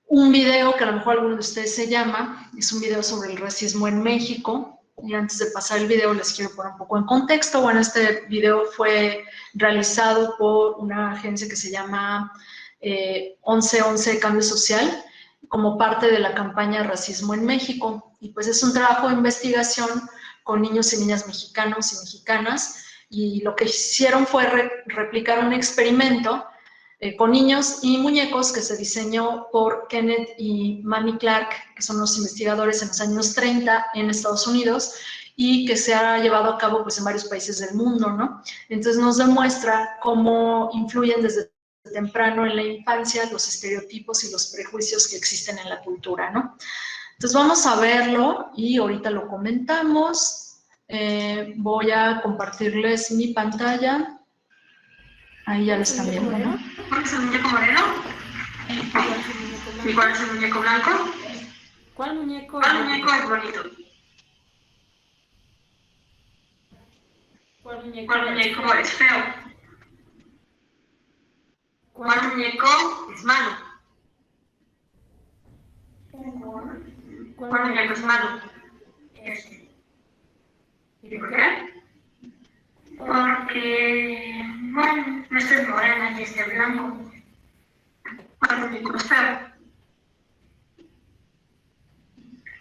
un video que a lo mejor alguno de ustedes se llama, es un video sobre el racismo en México. Y antes de pasar el video les quiero poner un poco en contexto. Bueno, este video fue realizado por una agencia que se llama 1111 Cambio Social, como parte de la campaña Racismo en México. Y pues es un trabajo de investigación con niños y niñas mexicanos y mexicanas. Y lo que hicieron fue replicar un experimento con niños y muñecos que se diseñó por Kenneth y Manny Clark, que son los investigadores en los años 30 en Estados Unidos, y que se ha llevado a cabo pues en varios países del mundo, ¿no? Entonces nos demuestra cómo influyen desde temprano en la infancia los estereotipos y los prejuicios que existen en la cultura, ¿no? Entonces vamos a verlo y ahorita lo comentamos. Voy a compartirles mi pantalla. Ahí ya lo están viendo, ¿no? ¿Cuál es el muñeco moreno? ¿Y cuál es el muñeco blanco? ¿Cuál muñeco es bonito? ¿Cuál muñeco es feo? ¿Cuál muñeco es malo? ¿Cuál muñeco es malo? ¿Y por qué? Porque, bueno, este es moreno y este es blanco. ¿Cuál muñeco es feo?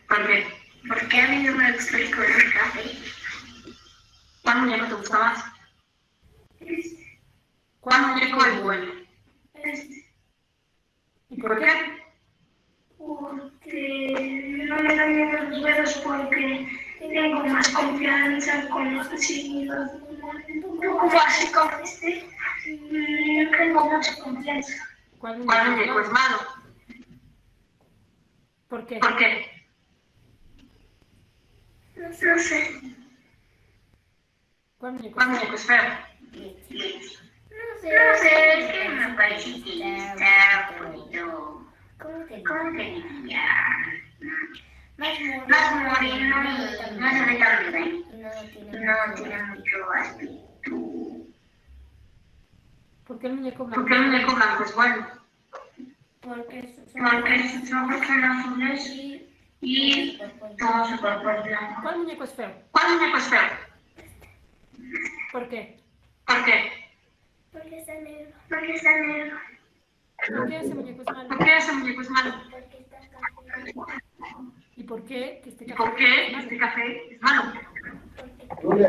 ¿Por qué? Porque a mí no me gusta el color café. ¿Cuál muñeco te gusta más? ¿Cuál muñeco es bueno? ¿Y por qué? Porque no me dan miedo los dedos porque tengo más confianza con los vecinos. Un poco así como yo tengo mucha confianza. ¿Cuál muñeco es malo? ¿Por qué? ¿Por qué? No sé. ¿Cuál muñeco es feo? No sé, es que me parece que está bonito. ¿Cómo te diría? Más moreno y más retable. No tiene mucho aspecto. ¿Por qué el muñeco blanco? ¿Por qué el muñeco blanco es bueno? Porque sus ojos son azules y todo su cuerpo es blanco. ¿Cuál muñeco es feo? ¿Cuál muñeco es feo? ¿Por qué? ¿Por qué? Porque está negro. Porque está negro. ¿Por qué ese muñeco es malo? ¿Por qué ese muñeco es malo? Porque está café. ¿Y por qué que este ¿Y café por qué es malo? este café es malo? ¿Cuál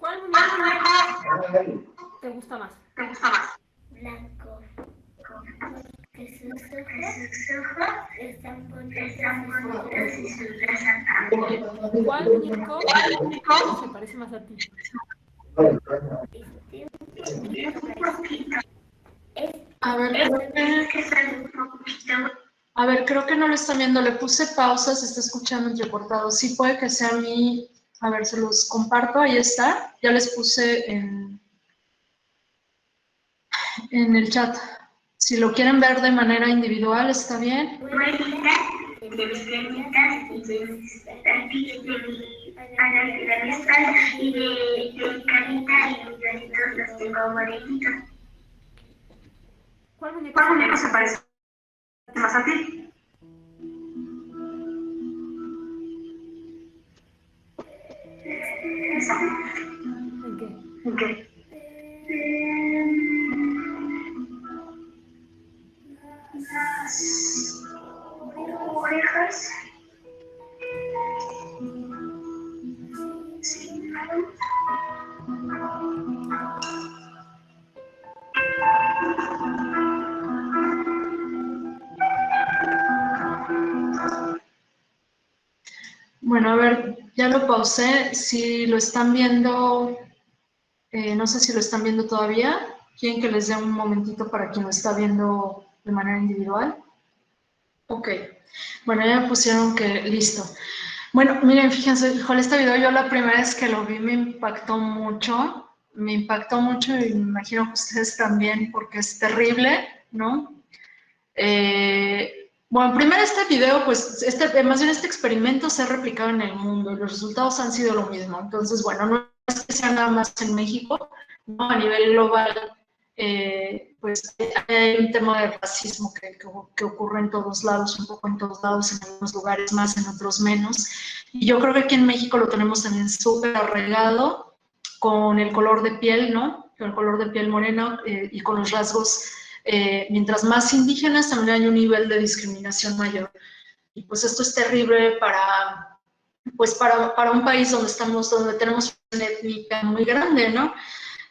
¿Cuál muñeco muñeco te gusta más? te gusta más? Blanco. Porque sus ojos están bonitos y sus ¿Cuál muñeco se parece más a ti? A ver, creo que no lo están viendo. Le puse pausa, se está escuchando entrecortado. Sí, puede que sea mi... A ver, se los comparto. Ahí está. Ya les puse en el chat. Si lo quieren ver de manera individual, está bien. Voy a quitar de mis piernitas y de mi espalda y de mi carita y mis deditos los tengo morenitos. ¿Cuál ¿Cuál muñeco muñeco se parece más a ti? Esa. ¿En qué? ¿En qué? Las orejas. Sí. Bueno, a ver, ya lo pausé. Si lo están viendo, no sé si lo están viendo todavía. ¿Quieren que les dé un momentito para quien lo está viendo de manera individual? Ok. Bueno, ya me pusieron que listo. Bueno, miren, fíjense, híjole, este video yo la primera vez que lo vi me impactó mucho y me imagino que ustedes también porque es terrible, ¿no? Bueno, primero este video, pues, más bien este experimento se ha replicado en el mundo y los resultados han sido lo mismo. Entonces, bueno, no es que sea nada más en México, ¿no? A nivel global, pues hay un tema de racismo que ocurre en todos lados, un poco en todos lados, en algunos lugares más, en otros menos. Y yo creo que aquí en México lo tenemos también súper arraigado con el color de piel, ¿no? Con el color de piel moreno y con los rasgos. Mientras más indígenas, también hay un nivel de discriminación mayor. Y pues esto es terrible para un país donde tenemos una étnica muy grande, ¿no?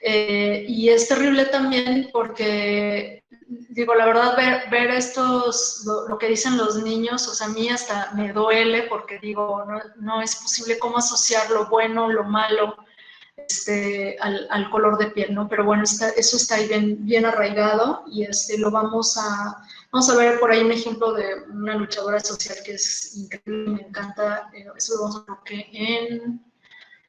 Y es terrible también porque, digo, la verdad, ver lo que dicen los niños, o sea, a mí hasta me duele porque digo, no es posible cómo asociar lo bueno, lo malo, al color de piel, ¿no? Pero bueno, eso está ahí bien arraigado y vamos a ver por ahí un ejemplo de una luchadora social que es increíble, me encanta, eso lo vamos a ver que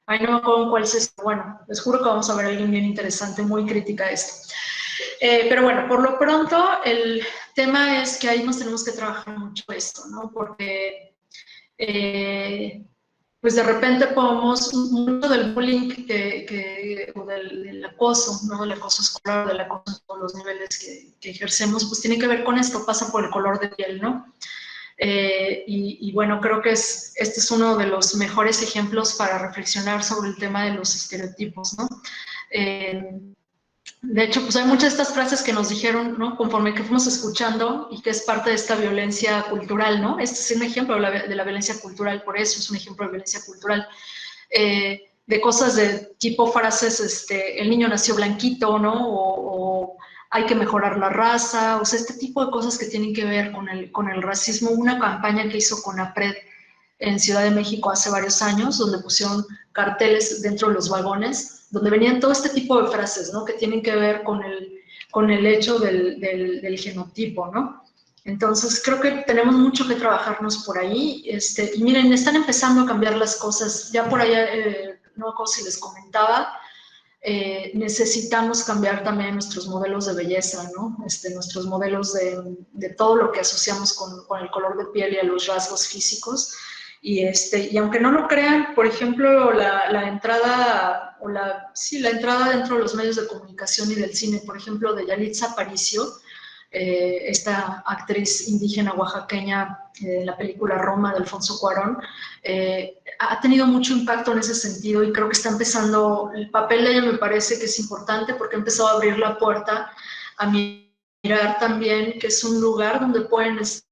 ay, no me acuerdo en cuál es esto. Bueno, les juro que vamos a ver a alguien bien interesante, muy crítica a esto. Pero bueno, por lo pronto, el tema es que ahí nos tenemos que trabajar mucho esto, ¿no? Porque pues de repente podemos, mucho del bullying o del acoso, ¿no? Del acoso escolar, del acoso en todos los niveles que ejercemos, pues tiene que ver con esto, pasa por el color de piel, ¿no? Y bueno, creo que este es uno de los mejores ejemplos para reflexionar sobre el tema de los estereotipos, ¿no? De hecho, pues hay muchas de estas frases que nos dijeron, ¿no? Conforme que fuimos escuchando y que es parte de esta violencia cultural, ¿no? Este es un ejemplo de la violencia cultural, por eso es un ejemplo de violencia cultural. De cosas de tipo frases, el niño nació blanquito, ¿no? O hay que mejorar la raza, o sea, este tipo de cosas que tienen que ver con el racismo. Una campaña que hizo CONAPRED en Ciudad de México hace varios años, donde pusieron carteles dentro de los vagones, donde venían todo este tipo de frases, ¿no? Que tienen que ver con el hecho del genotipo, ¿no? Entonces, creo que tenemos mucho que trabajarnos por ahí. Y miren, están empezando a cambiar las cosas. Ya por allá, no sé si les comentaba, necesitamos cambiar también nuestros modelos de belleza, ¿no? Nuestros modelos de todo lo que asociamos con el color de piel y a los rasgos físicos. Y aunque no lo crean, por ejemplo, la entrada dentro de los medios de comunicación y del cine, por ejemplo, de Yalitza Aparicio, esta actriz indígena oaxaqueña de la película Roma de Alfonso Cuarón, ha tenido mucho impacto en ese sentido y creo que está empezando, el papel de ella me parece que es importante porque ha empezado a abrir la puerta a mirar también que es un lugar donde pueden estar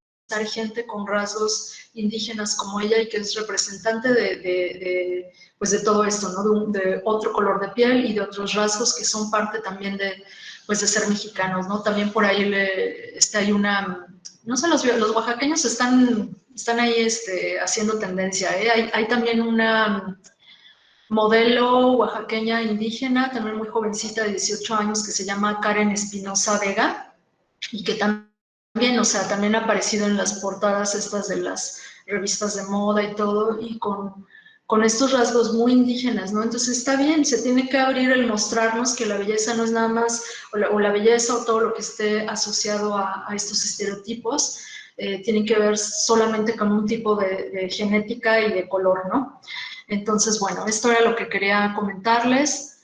gente con rasgos indígenas como ella y que es representante pues de todo esto, ¿no? De otro color de piel y de otros rasgos que son parte también de ser mexicanos, ¿no? También por ahí hay una, no sé, los oaxaqueños están ahí haciendo tendencia, ¿eh? Hay también una modelo oaxaqueña indígena, también muy jovencita de 18 años, que se llama Karen Espinosa Vega, y que también, o sea, también ha aparecido en las portadas estas de las revistas de moda y todo, y con con estos rasgos muy indígenas, ¿no? Entonces está bien, se tiene que abrir el mostrarnos que la belleza no es nada más, o la belleza o todo lo que esté asociado a estos estereotipos, tienen que ver solamente con un tipo de genética y de color, ¿no? Entonces, bueno, esto era lo que quería comentarles.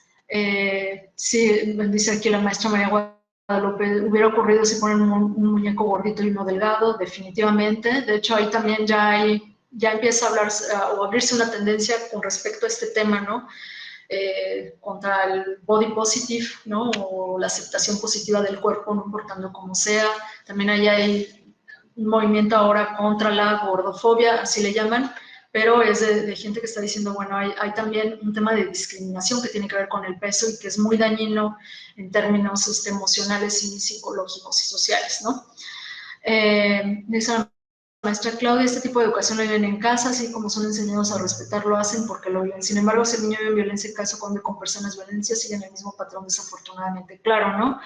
Sí, dice aquí la maestra María Guadalupe, hubiera ocurrido si ponen un muñeco gordito y uno delgado, definitivamente. De hecho, ahí también ya empieza a hablar o abrirse una tendencia con respecto a este tema, ¿no? Contra el body positive, ¿no? O la aceptación positiva del cuerpo, no importando cómo sea. También ahí hay un movimiento ahora contra la gordofobia, así le llaman, pero es de gente que está diciendo, bueno, hay también un tema de discriminación que tiene que ver con el peso y que es muy dañino en términos emocionales y psicológicos y sociales, ¿no? Dice la maestra Claudia, este tipo de educación lo viven en casa, así como son enseñados a respetar, lo hacen porque lo viven. Sin embargo, si el niño vive violencia en casa cuando con personas violencia, siguen el mismo patrón desafortunadamente. Claro, ¿no?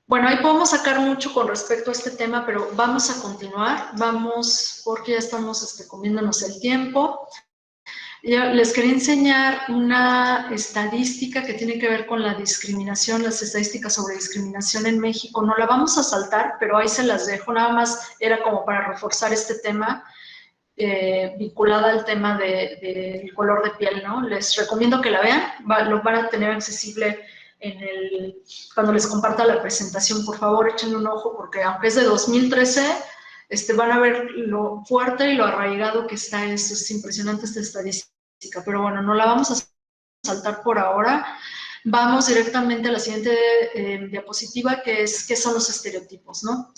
Bueno, ahí podemos sacar mucho con respecto a este tema, pero vamos a continuar, vamos, porque ya estamos comiéndonos el tiempo. Yo les quería enseñar una estadística que tiene que ver con la discriminación, las estadísticas sobre discriminación en México. No la vamos a saltar, pero ahí se las dejo, nada más era como para reforzar este tema, vinculada al tema del color de piel, ¿no? Les recomiendo que la vean, lo van a tener accesible cuando les comparta la presentación. Por favor, échenle un ojo, porque aunque es de 2013, van a ver lo fuerte y lo arraigado que está esto. Es impresionante esta estadística, pero bueno, no la vamos a saltar por ahora. Vamos directamente a la siguiente diapositiva, que es qué son los estereotipos, ¿no?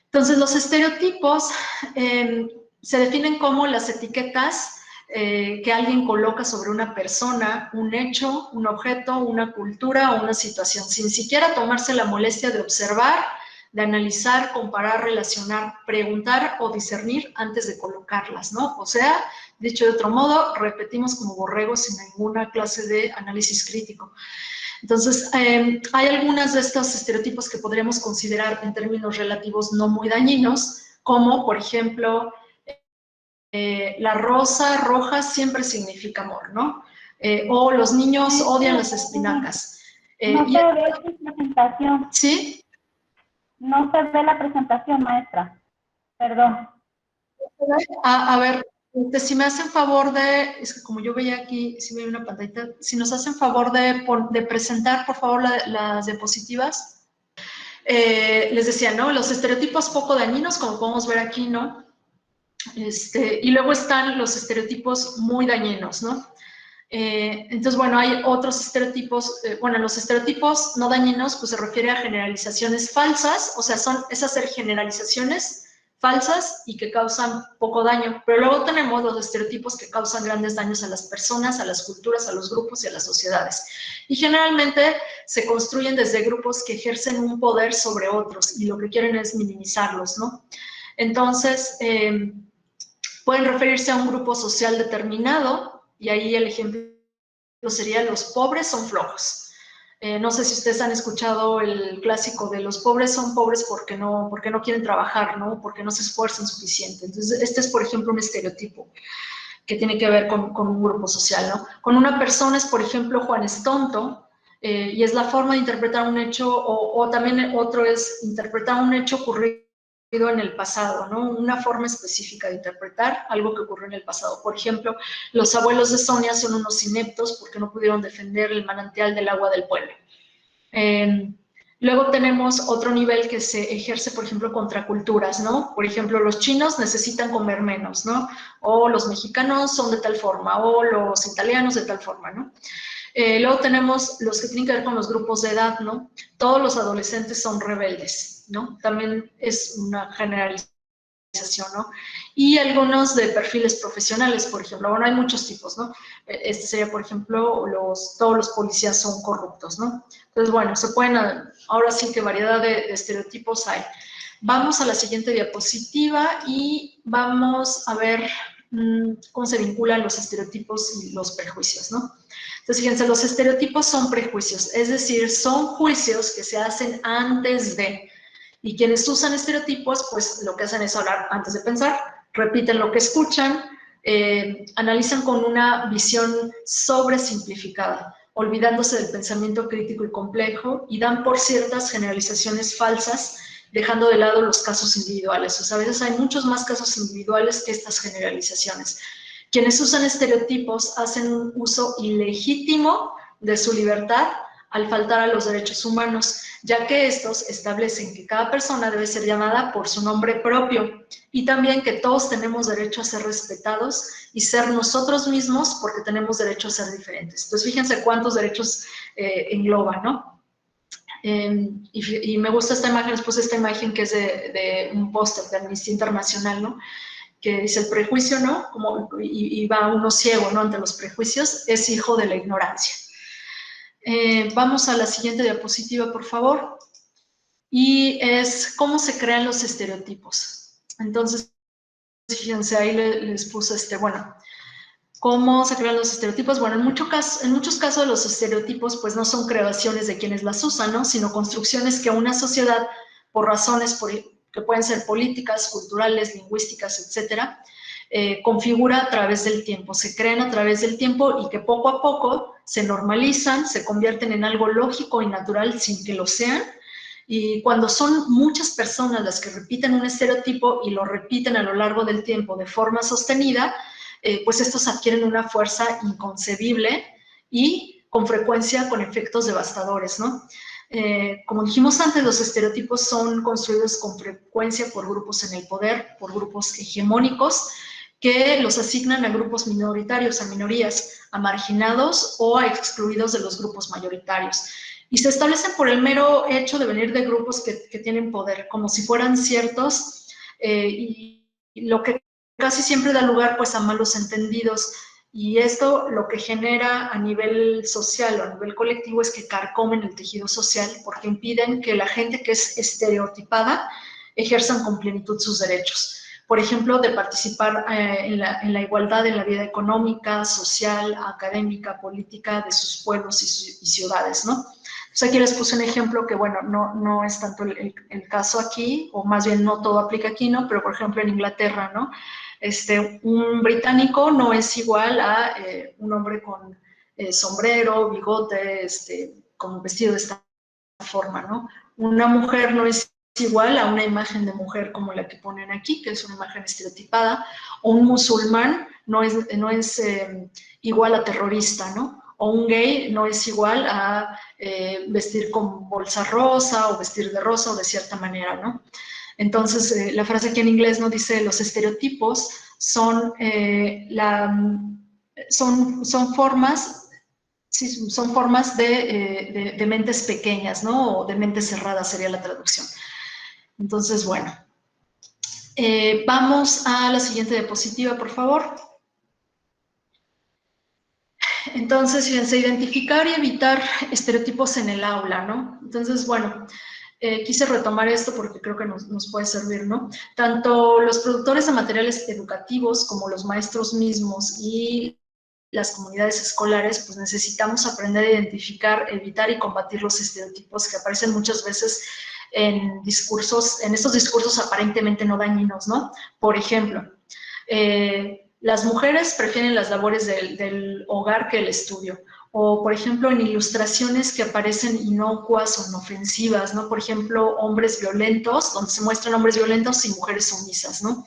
Entonces, los estereotipos se definen como las etiquetas que alguien coloca sobre una persona, un hecho, un objeto, una cultura o una situación, sin siquiera tomarse la molestia de observar, de analizar, comparar, relacionar, preguntar o discernir antes de colocarlas, ¿no? O sea, dicho de otro modo, repetimos como borregos sin ninguna clase de análisis crítico. Entonces, hay algunos de estos estereotipos que podríamos considerar en términos relativos no muy dañinos, como, por ejemplo, la rosa roja siempre significa amor, ¿no? O los niños odian las espinacas. No se ve su presentación. ¿Sí? No se ve la presentación, maestra. Perdón. A ver, si me hacen favor es que como yo veía aquí, si me ve una pantallita, si nos hacen favor de presentar, por favor, las diapositivas. Les decía, ¿no? Los estereotipos poco dañinos, como podemos ver aquí, ¿no? Y luego están los estereotipos muy dañinos, ¿no? Entonces, bueno, hay otros estereotipos, bueno, los estereotipos no dañinos, pues se refiere a generalizaciones falsas, o sea, son esas generalizaciones falsas y que causan poco daño, pero luego tenemos los estereotipos que causan grandes daños a las personas, a las culturas, a los grupos y a las sociedades. Y generalmente se construyen desde grupos que ejercen un poder sobre otros y lo que quieren es minimizarlos, ¿no? Entonces, pueden referirse a un grupo social determinado, y ahí el ejemplo sería los pobres son flojos. No sé si ustedes han escuchado el clásico de los pobres son pobres porque no quieren trabajar, ¿no? Porque no se esfuerzan suficiente. Entonces, este es, por ejemplo, un estereotipo que tiene que ver con un grupo social, ¿no? Con una persona es, por ejemplo, Juan es tonto, y es la forma de interpretar un hecho, o también otro es interpretar un hecho ocurrido en el pasado, ¿no? Una forma específica de interpretar algo que ocurrió en el pasado. Por ejemplo, los abuelos de Sonia son unos ineptos porque no pudieron defender el manantial del agua del pueblo. Luego tenemos otro nivel que se ejerce, por ejemplo, contra culturas, ¿no? Por ejemplo, los chinos necesitan comer menos, ¿no? O los mexicanos son de tal forma, o los italianos de tal forma, ¿no? Luego tenemos los que tienen que ver con los grupos de edad, ¿no? Todos los adolescentes son rebeldes, ¿no? También es una generalización, ¿no? Y algunos de perfiles profesionales, por ejemplo. Bueno, hay muchos tipos, ¿no? Este sería, por ejemplo, todos los policías son corruptos, ¿no? Entonces, bueno, se pueden, ahora sí que variedad de estereotipos hay. Vamos a la siguiente diapositiva y vamos a ver cómo se vinculan los estereotipos y los prejuicios, ¿no? Entonces, fíjense, los estereotipos son prejuicios, es decir, son juicios que se hacen antes de, y quienes usan estereotipos, pues lo que hacen es hablar antes de pensar, repiten lo que escuchan, analizan con una visión sobresimplificada, olvidándose del pensamiento crítico y complejo, y dan por ciertas generalizaciones falsas, dejando de lado los casos individuales. O sea, a veces hay muchos más casos individuales que estas generalizaciones. Quienes usan estereotipos hacen un uso ilegítimo de su libertad al faltar a los derechos humanos, ya que estos establecen que cada persona debe ser llamada por su nombre propio y también que todos tenemos derecho a ser respetados y ser nosotros mismos porque tenemos derecho a ser diferentes. Entonces, fíjense cuántos derechos engloba, ¿no? Y me gusta esta imagen, les puse esta imagen que es de un póster de Amnistía Internacional, ¿no? Que dice el prejuicio, ¿no? Y va uno ciego, ¿no? Ante los prejuicios, es hijo de la ignorancia. Vamos a la siguiente diapositiva, por favor. Y es cómo se crean los estereotipos. Entonces, fíjense, ahí les puse bueno, ¿cómo se crean los estereotipos? Bueno, en muchos casos los estereotipos pues no son creaciones de quienes las usan, ¿no? Sino construcciones que una sociedad, por razones que pueden ser políticas, culturales, lingüísticas, etcétera, configura a través del tiempo, se crean a través del tiempo y que poco a poco se normalizan, se convierten en algo lógico y natural sin que lo sean. Y cuando son muchas personas las que repiten un estereotipo y lo repiten a lo largo del tiempo de forma sostenida, pues estos adquieren una fuerza inconcebible y con frecuencia con efectos devastadores, ¿no? Como dijimos antes, los estereotipos son construidos con frecuencia por grupos en el poder, por grupos hegemónicos, que los asignan a grupos minoritarios, a minorías, a marginados o a excluidos de los grupos mayoritarios. Y se establecen por el mero hecho de venir de grupos que tienen poder, como si fueran ciertos, y lo que casi siempre da lugar pues a malos entendidos. Y esto lo que genera a nivel social o a nivel colectivo es que carcomen el tejido social porque impiden que la gente que es estereotipada ejerzan con plenitud sus derechos. Por ejemplo, de participar en la igualdad en la vida económica, social, académica, política de sus pueblos y ciudades, ¿no? Entonces aquí les puse un ejemplo que, bueno, no es tanto el caso aquí, o más bien no todo aplica aquí, ¿no? Pero, por ejemplo, en Inglaterra, ¿no? Un británico no es igual a un hombre con sombrero, bigote, con vestido de esta forma, ¿no? Una mujer no es igual a una imagen de mujer como la que ponen aquí, que es una imagen estereotipada, o un musulmán no es igual a terrorista, ¿no? O un gay no es igual a vestir con bolsa rosa o vestir de rosa o de cierta manera, ¿no? Entonces, la frase aquí en inglés no dice los estereotipos son formas, sí, son formas de mentes pequeñas, ¿no? O de mentes cerradas sería la traducción. Entonces, bueno, vamos a la siguiente diapositiva, por favor. Entonces, fíjense, identificar y evitar estereotipos en el aula, ¿no? Entonces, bueno, quise retomar esto porque creo que nos puede servir, ¿no? Tanto los productores de materiales educativos como los maestros mismos y las comunidades escolares, pues necesitamos aprender a identificar, evitar y combatir los estereotipos que aparecen muchas veces en estos discursos aparentemente no dañinos, ¿no? Por ejemplo, las mujeres prefieren las labores del hogar que el estudio. O, por ejemplo, en ilustraciones que aparecen inocuas o inofensivas, ¿no? Por ejemplo, hombres violentos, donde se muestran hombres violentos y mujeres sumisas, ¿no?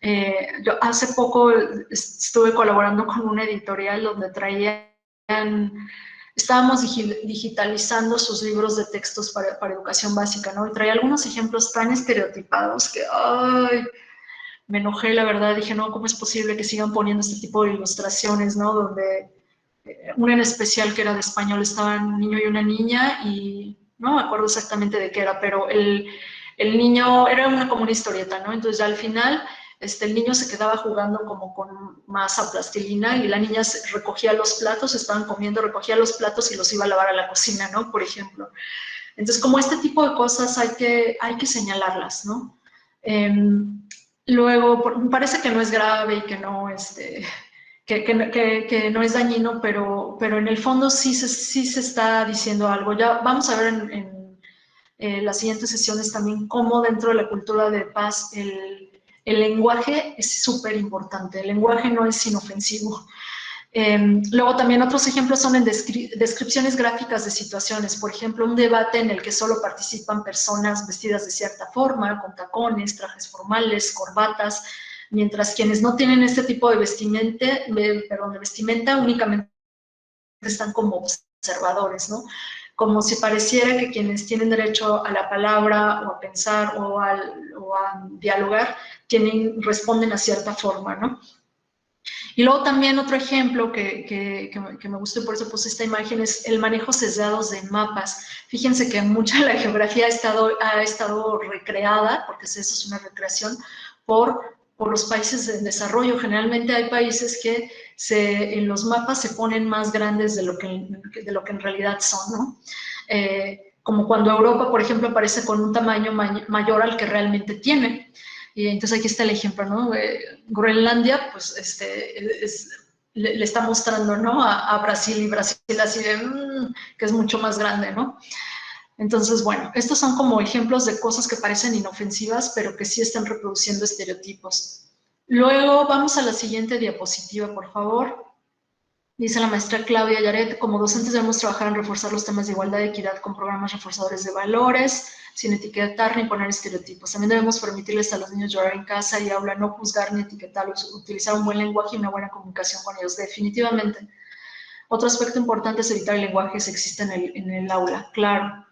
Yo hace poco estuve colaborando con una editorial donde estábamos digitalizando sus libros de textos para educación básica, ¿no? Y traía algunos ejemplos tan estereotipados que, ay, me enojé, la verdad, dije, no, ¿cómo es posible que sigan poniendo este tipo de ilustraciones, ¿no? Donde una en especial que era de español, estaban un niño y una niña y no me acuerdo exactamente de qué era, pero el niño era como una historieta, ¿no? Entonces ya al final el niño se quedaba jugando como con masa plastilina y la niña recogía los platos, estaban comiendo, recogía los platos y los iba a lavar a la cocina, ¿no? Por ejemplo. Entonces como este tipo de cosas hay que señalarlas, ¿no? Luego, parece que no es grave y que no, que no es dañino, pero en el fondo sí se está diciendo algo. Ya vamos a ver en las siguientes sesiones también cómo dentro de la cultura de paz el lenguaje es súper importante, el lenguaje no es inofensivo. Luego también otros ejemplos son en descripciones gráficas de situaciones, por ejemplo, un debate en el que solo participan personas vestidas de cierta forma, con tacones, trajes formales, corbatas, mientras quienes no tienen este tipo de vestimenta únicamente están como observadores, ¿no? Como si pareciera que quienes tienen derecho a la palabra o a pensar o a dialogar responden a cierta forma, ¿no? Y luego también otro ejemplo que me gustó y por eso puse esta imagen es el manejo sesgados de mapas. Fíjense que mucha de la geografía ha estado recreada, porque eso es una recreación, por los países en desarrollo. Generalmente hay países que en los mapas se ponen más grandes de lo que en realidad son, ¿no? Como cuando Europa, por ejemplo, aparece con un tamaño mayor al que realmente tiene. Y entonces aquí está el ejemplo, ¿no? Groenlandia, pues, le está mostrando, ¿no? A Brasil, y Brasil así de, que es mucho más grande, ¿no? Entonces, bueno, estos son como ejemplos de cosas que parecen inofensivas, pero que sí están reproduciendo estereotipos. Luego, vamos a la siguiente diapositiva, por favor. Dice la maestra Claudia Yaret, como docentes debemos trabajar en reforzar los temas de igualdad y equidad con programas reforzadores de valores, sin etiquetar ni poner estereotipos. También debemos permitirles a los niños llorar en casa y aula, no juzgar ni etiquetarlos, utilizar un buen lenguaje y una buena comunicación con ellos, definitivamente. Otro aspecto importante es evitar el lenguaje sexista en el aula, claro.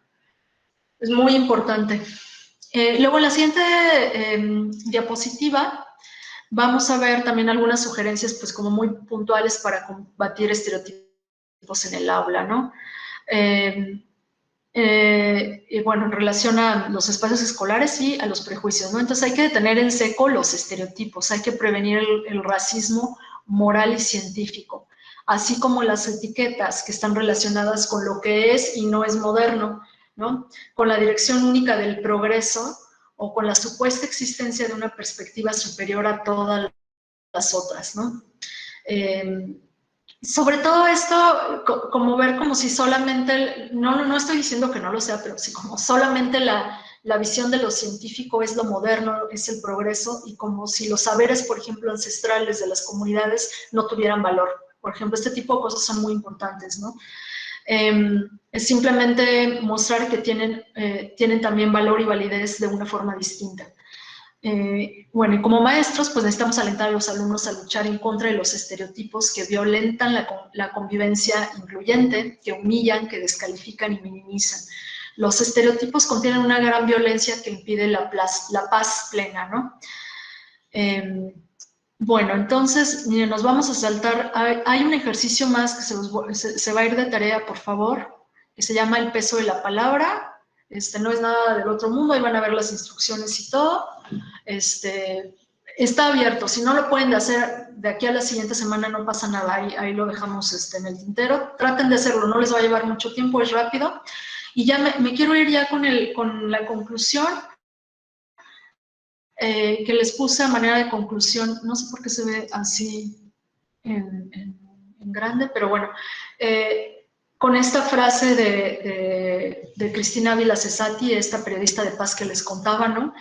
Es muy importante. Luego en la siguiente diapositiva vamos a ver también algunas sugerencias pues como muy puntuales para combatir estereotipos en el aula, ¿no? Y bueno, en relación a los espacios escolares y a los prejuicios, ¿no? Entonces hay que detener en seco los estereotipos, hay que prevenir el racismo moral y científico, así como las etiquetas que están relacionadas con lo que es y no es moderno, ¿no? Con la dirección única del progreso o con la supuesta existencia de una perspectiva superior a todas las otras, ¿no? Sobre todo esto, como ver como si solamente, no estoy diciendo que no lo sea, pero sí como solamente la visión de lo científico es lo moderno, es el progreso, y como si los saberes, por ejemplo, ancestrales de las comunidades no tuvieran valor. Por ejemplo, este tipo de cosas son muy importantes, ¿no? Es simplemente mostrar que tienen también valor y validez de una forma distinta. Bueno, y como maestros, pues necesitamos alentar a los alumnos a luchar en contra de los estereotipos que violentan la convivencia incluyente, que humillan, que descalifican y minimizan. Los estereotipos contienen una gran violencia que impide la paz plena, ¿no? Bueno, entonces, miren, nos vamos a saltar. Hay un ejercicio más que se va a ir de tarea, por favor, que se llama el peso de la palabra. No es nada del otro mundo, ahí van a ver las instrucciones y todo. Está abierto, si no lo pueden hacer de aquí a la siguiente semana no pasa nada, ahí lo dejamos en el tintero. Traten de hacerlo, no les va a llevar mucho tiempo, es rápido. Y ya me quiero ir ya con la conclusión. Que les puse a manera de conclusión, no sé por qué se ve así en grande, pero bueno, con esta frase de Cristina Ávila Cesati, esta periodista de paz que les contaba, ¿no?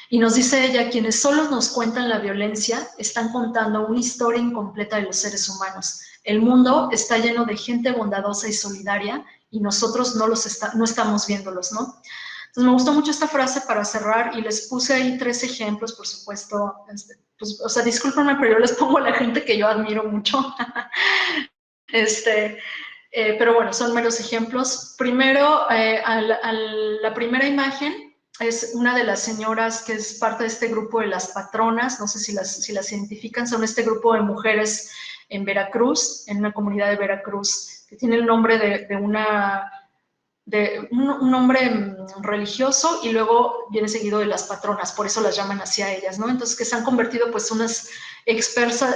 Y nos dice ella, quienes solo nos cuentan la violencia están contando una historia incompleta de los seres humanos. El mundo está lleno de gente bondadosa y solidaria y nosotros no estamos viéndolos, ¿no? Entonces me gustó mucho esta frase para cerrar y les puse ahí 3 ejemplos, por supuesto. Pues, o sea, discúlpenme, pero yo les pongo a la gente que yo admiro mucho. Pero bueno, son meros ejemplos. Primero, la primera imagen es una de las señoras que es parte de este grupo de las patronas, no sé si las identifican, son este grupo de mujeres en Veracruz, en una comunidad de Veracruz, que tiene el nombre de un nombre religioso y luego viene seguido de las patronas, por eso las llaman así a ellas, ¿no? Entonces que se han convertido pues unas expertas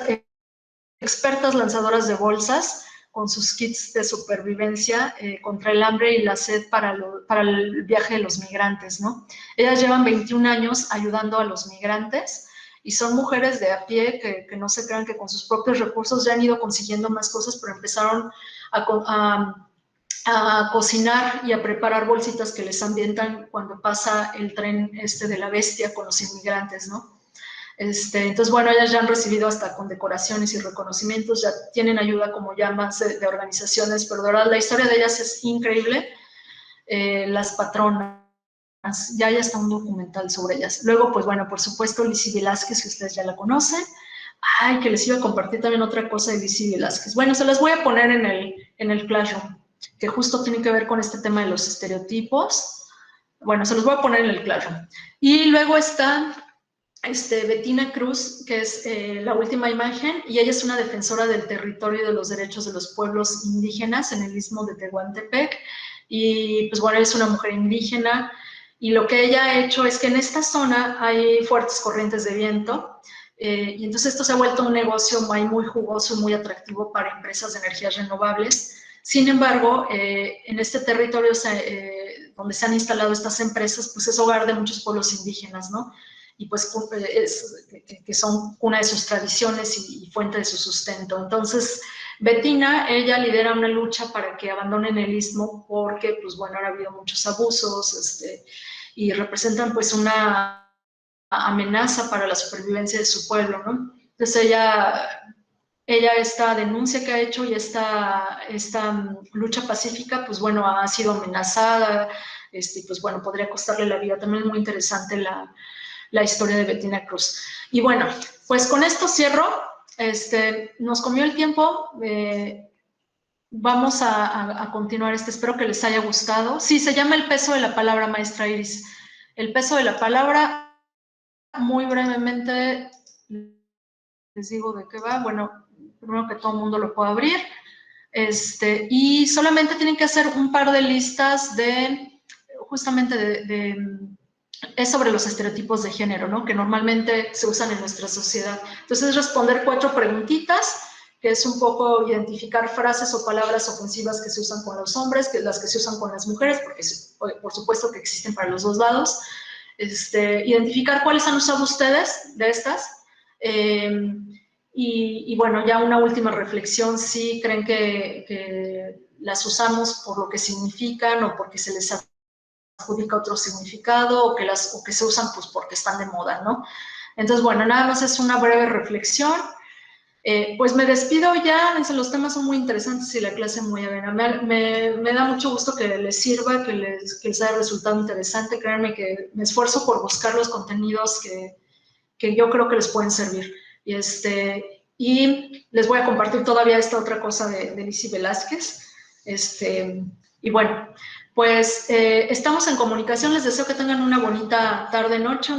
lanzadoras de bolsas con sus kits de supervivencia contra el hambre y la sed para el viaje de los migrantes, ¿no? Ellas llevan 21 años ayudando a los migrantes y son mujeres de a pie que no se crean que con sus propios recursos ya han ido consiguiendo más cosas, pero empezaron a cocinar y a preparar bolsitas que les ambientan cuando pasa el tren de la bestia con los inmigrantes, ¿no? Entonces, bueno, ellas ya han recibido hasta condecoraciones y reconocimientos, ya tienen ayuda como ya más de organizaciones, pero de verdad la historia de ellas es increíble. Las patronas, ya hay hasta un documental sobre ellas. Luego, pues bueno, por supuesto, Lizzy Velázquez, que ustedes ya la conocen. Ay, que les iba a compartir también otra cosa de Lizzy Velázquez. Bueno, se las voy a poner en el Classroom, que justo tiene que ver con este tema de los estereotipos. Bueno, se los voy a poner en el Classroom. Y luego está Bettina Cruz, que es la última imagen, y ella es una defensora del territorio y de los derechos de los pueblos indígenas en el Istmo de Tehuantepec. Y pues bueno, es una mujer indígena, y lo que ella ha hecho es que en esta zona hay fuertes corrientes de viento, y entonces esto se ha vuelto un negocio muy jugoso y muy atractivo para empresas de energías renovables. Sin embargo, en este territorio donde se han instalado estas empresas, pues es hogar de muchos pueblos indígenas, ¿no? Y pues que son una de sus tradiciones y fuente de su sustento. Entonces, Bettina, ella lidera una lucha para que abandonen el istmo porque, pues bueno, ha habido muchos abusos y representan pues una amenaza para la supervivencia de su pueblo, ¿no? Entonces ella esta denuncia que ha hecho y esta lucha pacífica, pues bueno, ha sido amenazada, pues bueno, podría costarle la vida. También es muy interesante la historia de Bettina Cruz. Y bueno, pues con esto cierro. Nos comió el tiempo. Vamos a continuar. Espero que les haya gustado. Sí, se llama El peso de la palabra, maestra Iris. El peso de la palabra, muy brevemente, les digo de qué va. Bueno, primero que todo el mundo lo pueda abrir. Y solamente tienen que hacer un par de listas justamente es sobre los estereotipos de género, ¿no? Que normalmente se usan en nuestra sociedad. Entonces, es responder 4 preguntitas, que es un poco identificar frases o palabras ofensivas que se usan con los hombres, que las que se usan con las mujeres, porque por supuesto que existen para los dos lados. Identificar cuáles han usado ustedes de estas. Y bueno, ya una última reflexión, si creen que las usamos por lo que significan o porque se les adjudica otro significado o que se usan pues porque están de moda, ¿no? Entonces, bueno, nada más es una breve reflexión. Pues me despido ya, los temas son muy interesantes y la clase muy amena. Me da mucho gusto que les sirva, que les haya resultado interesante. Créanme que me esfuerzo por buscar los contenidos que yo creo que les pueden servir. Y les voy a compartir todavía esta otra cosa de Lizzy Velázquez. Y bueno, pues estamos en comunicación. Les deseo que tengan una bonita tarde-noche,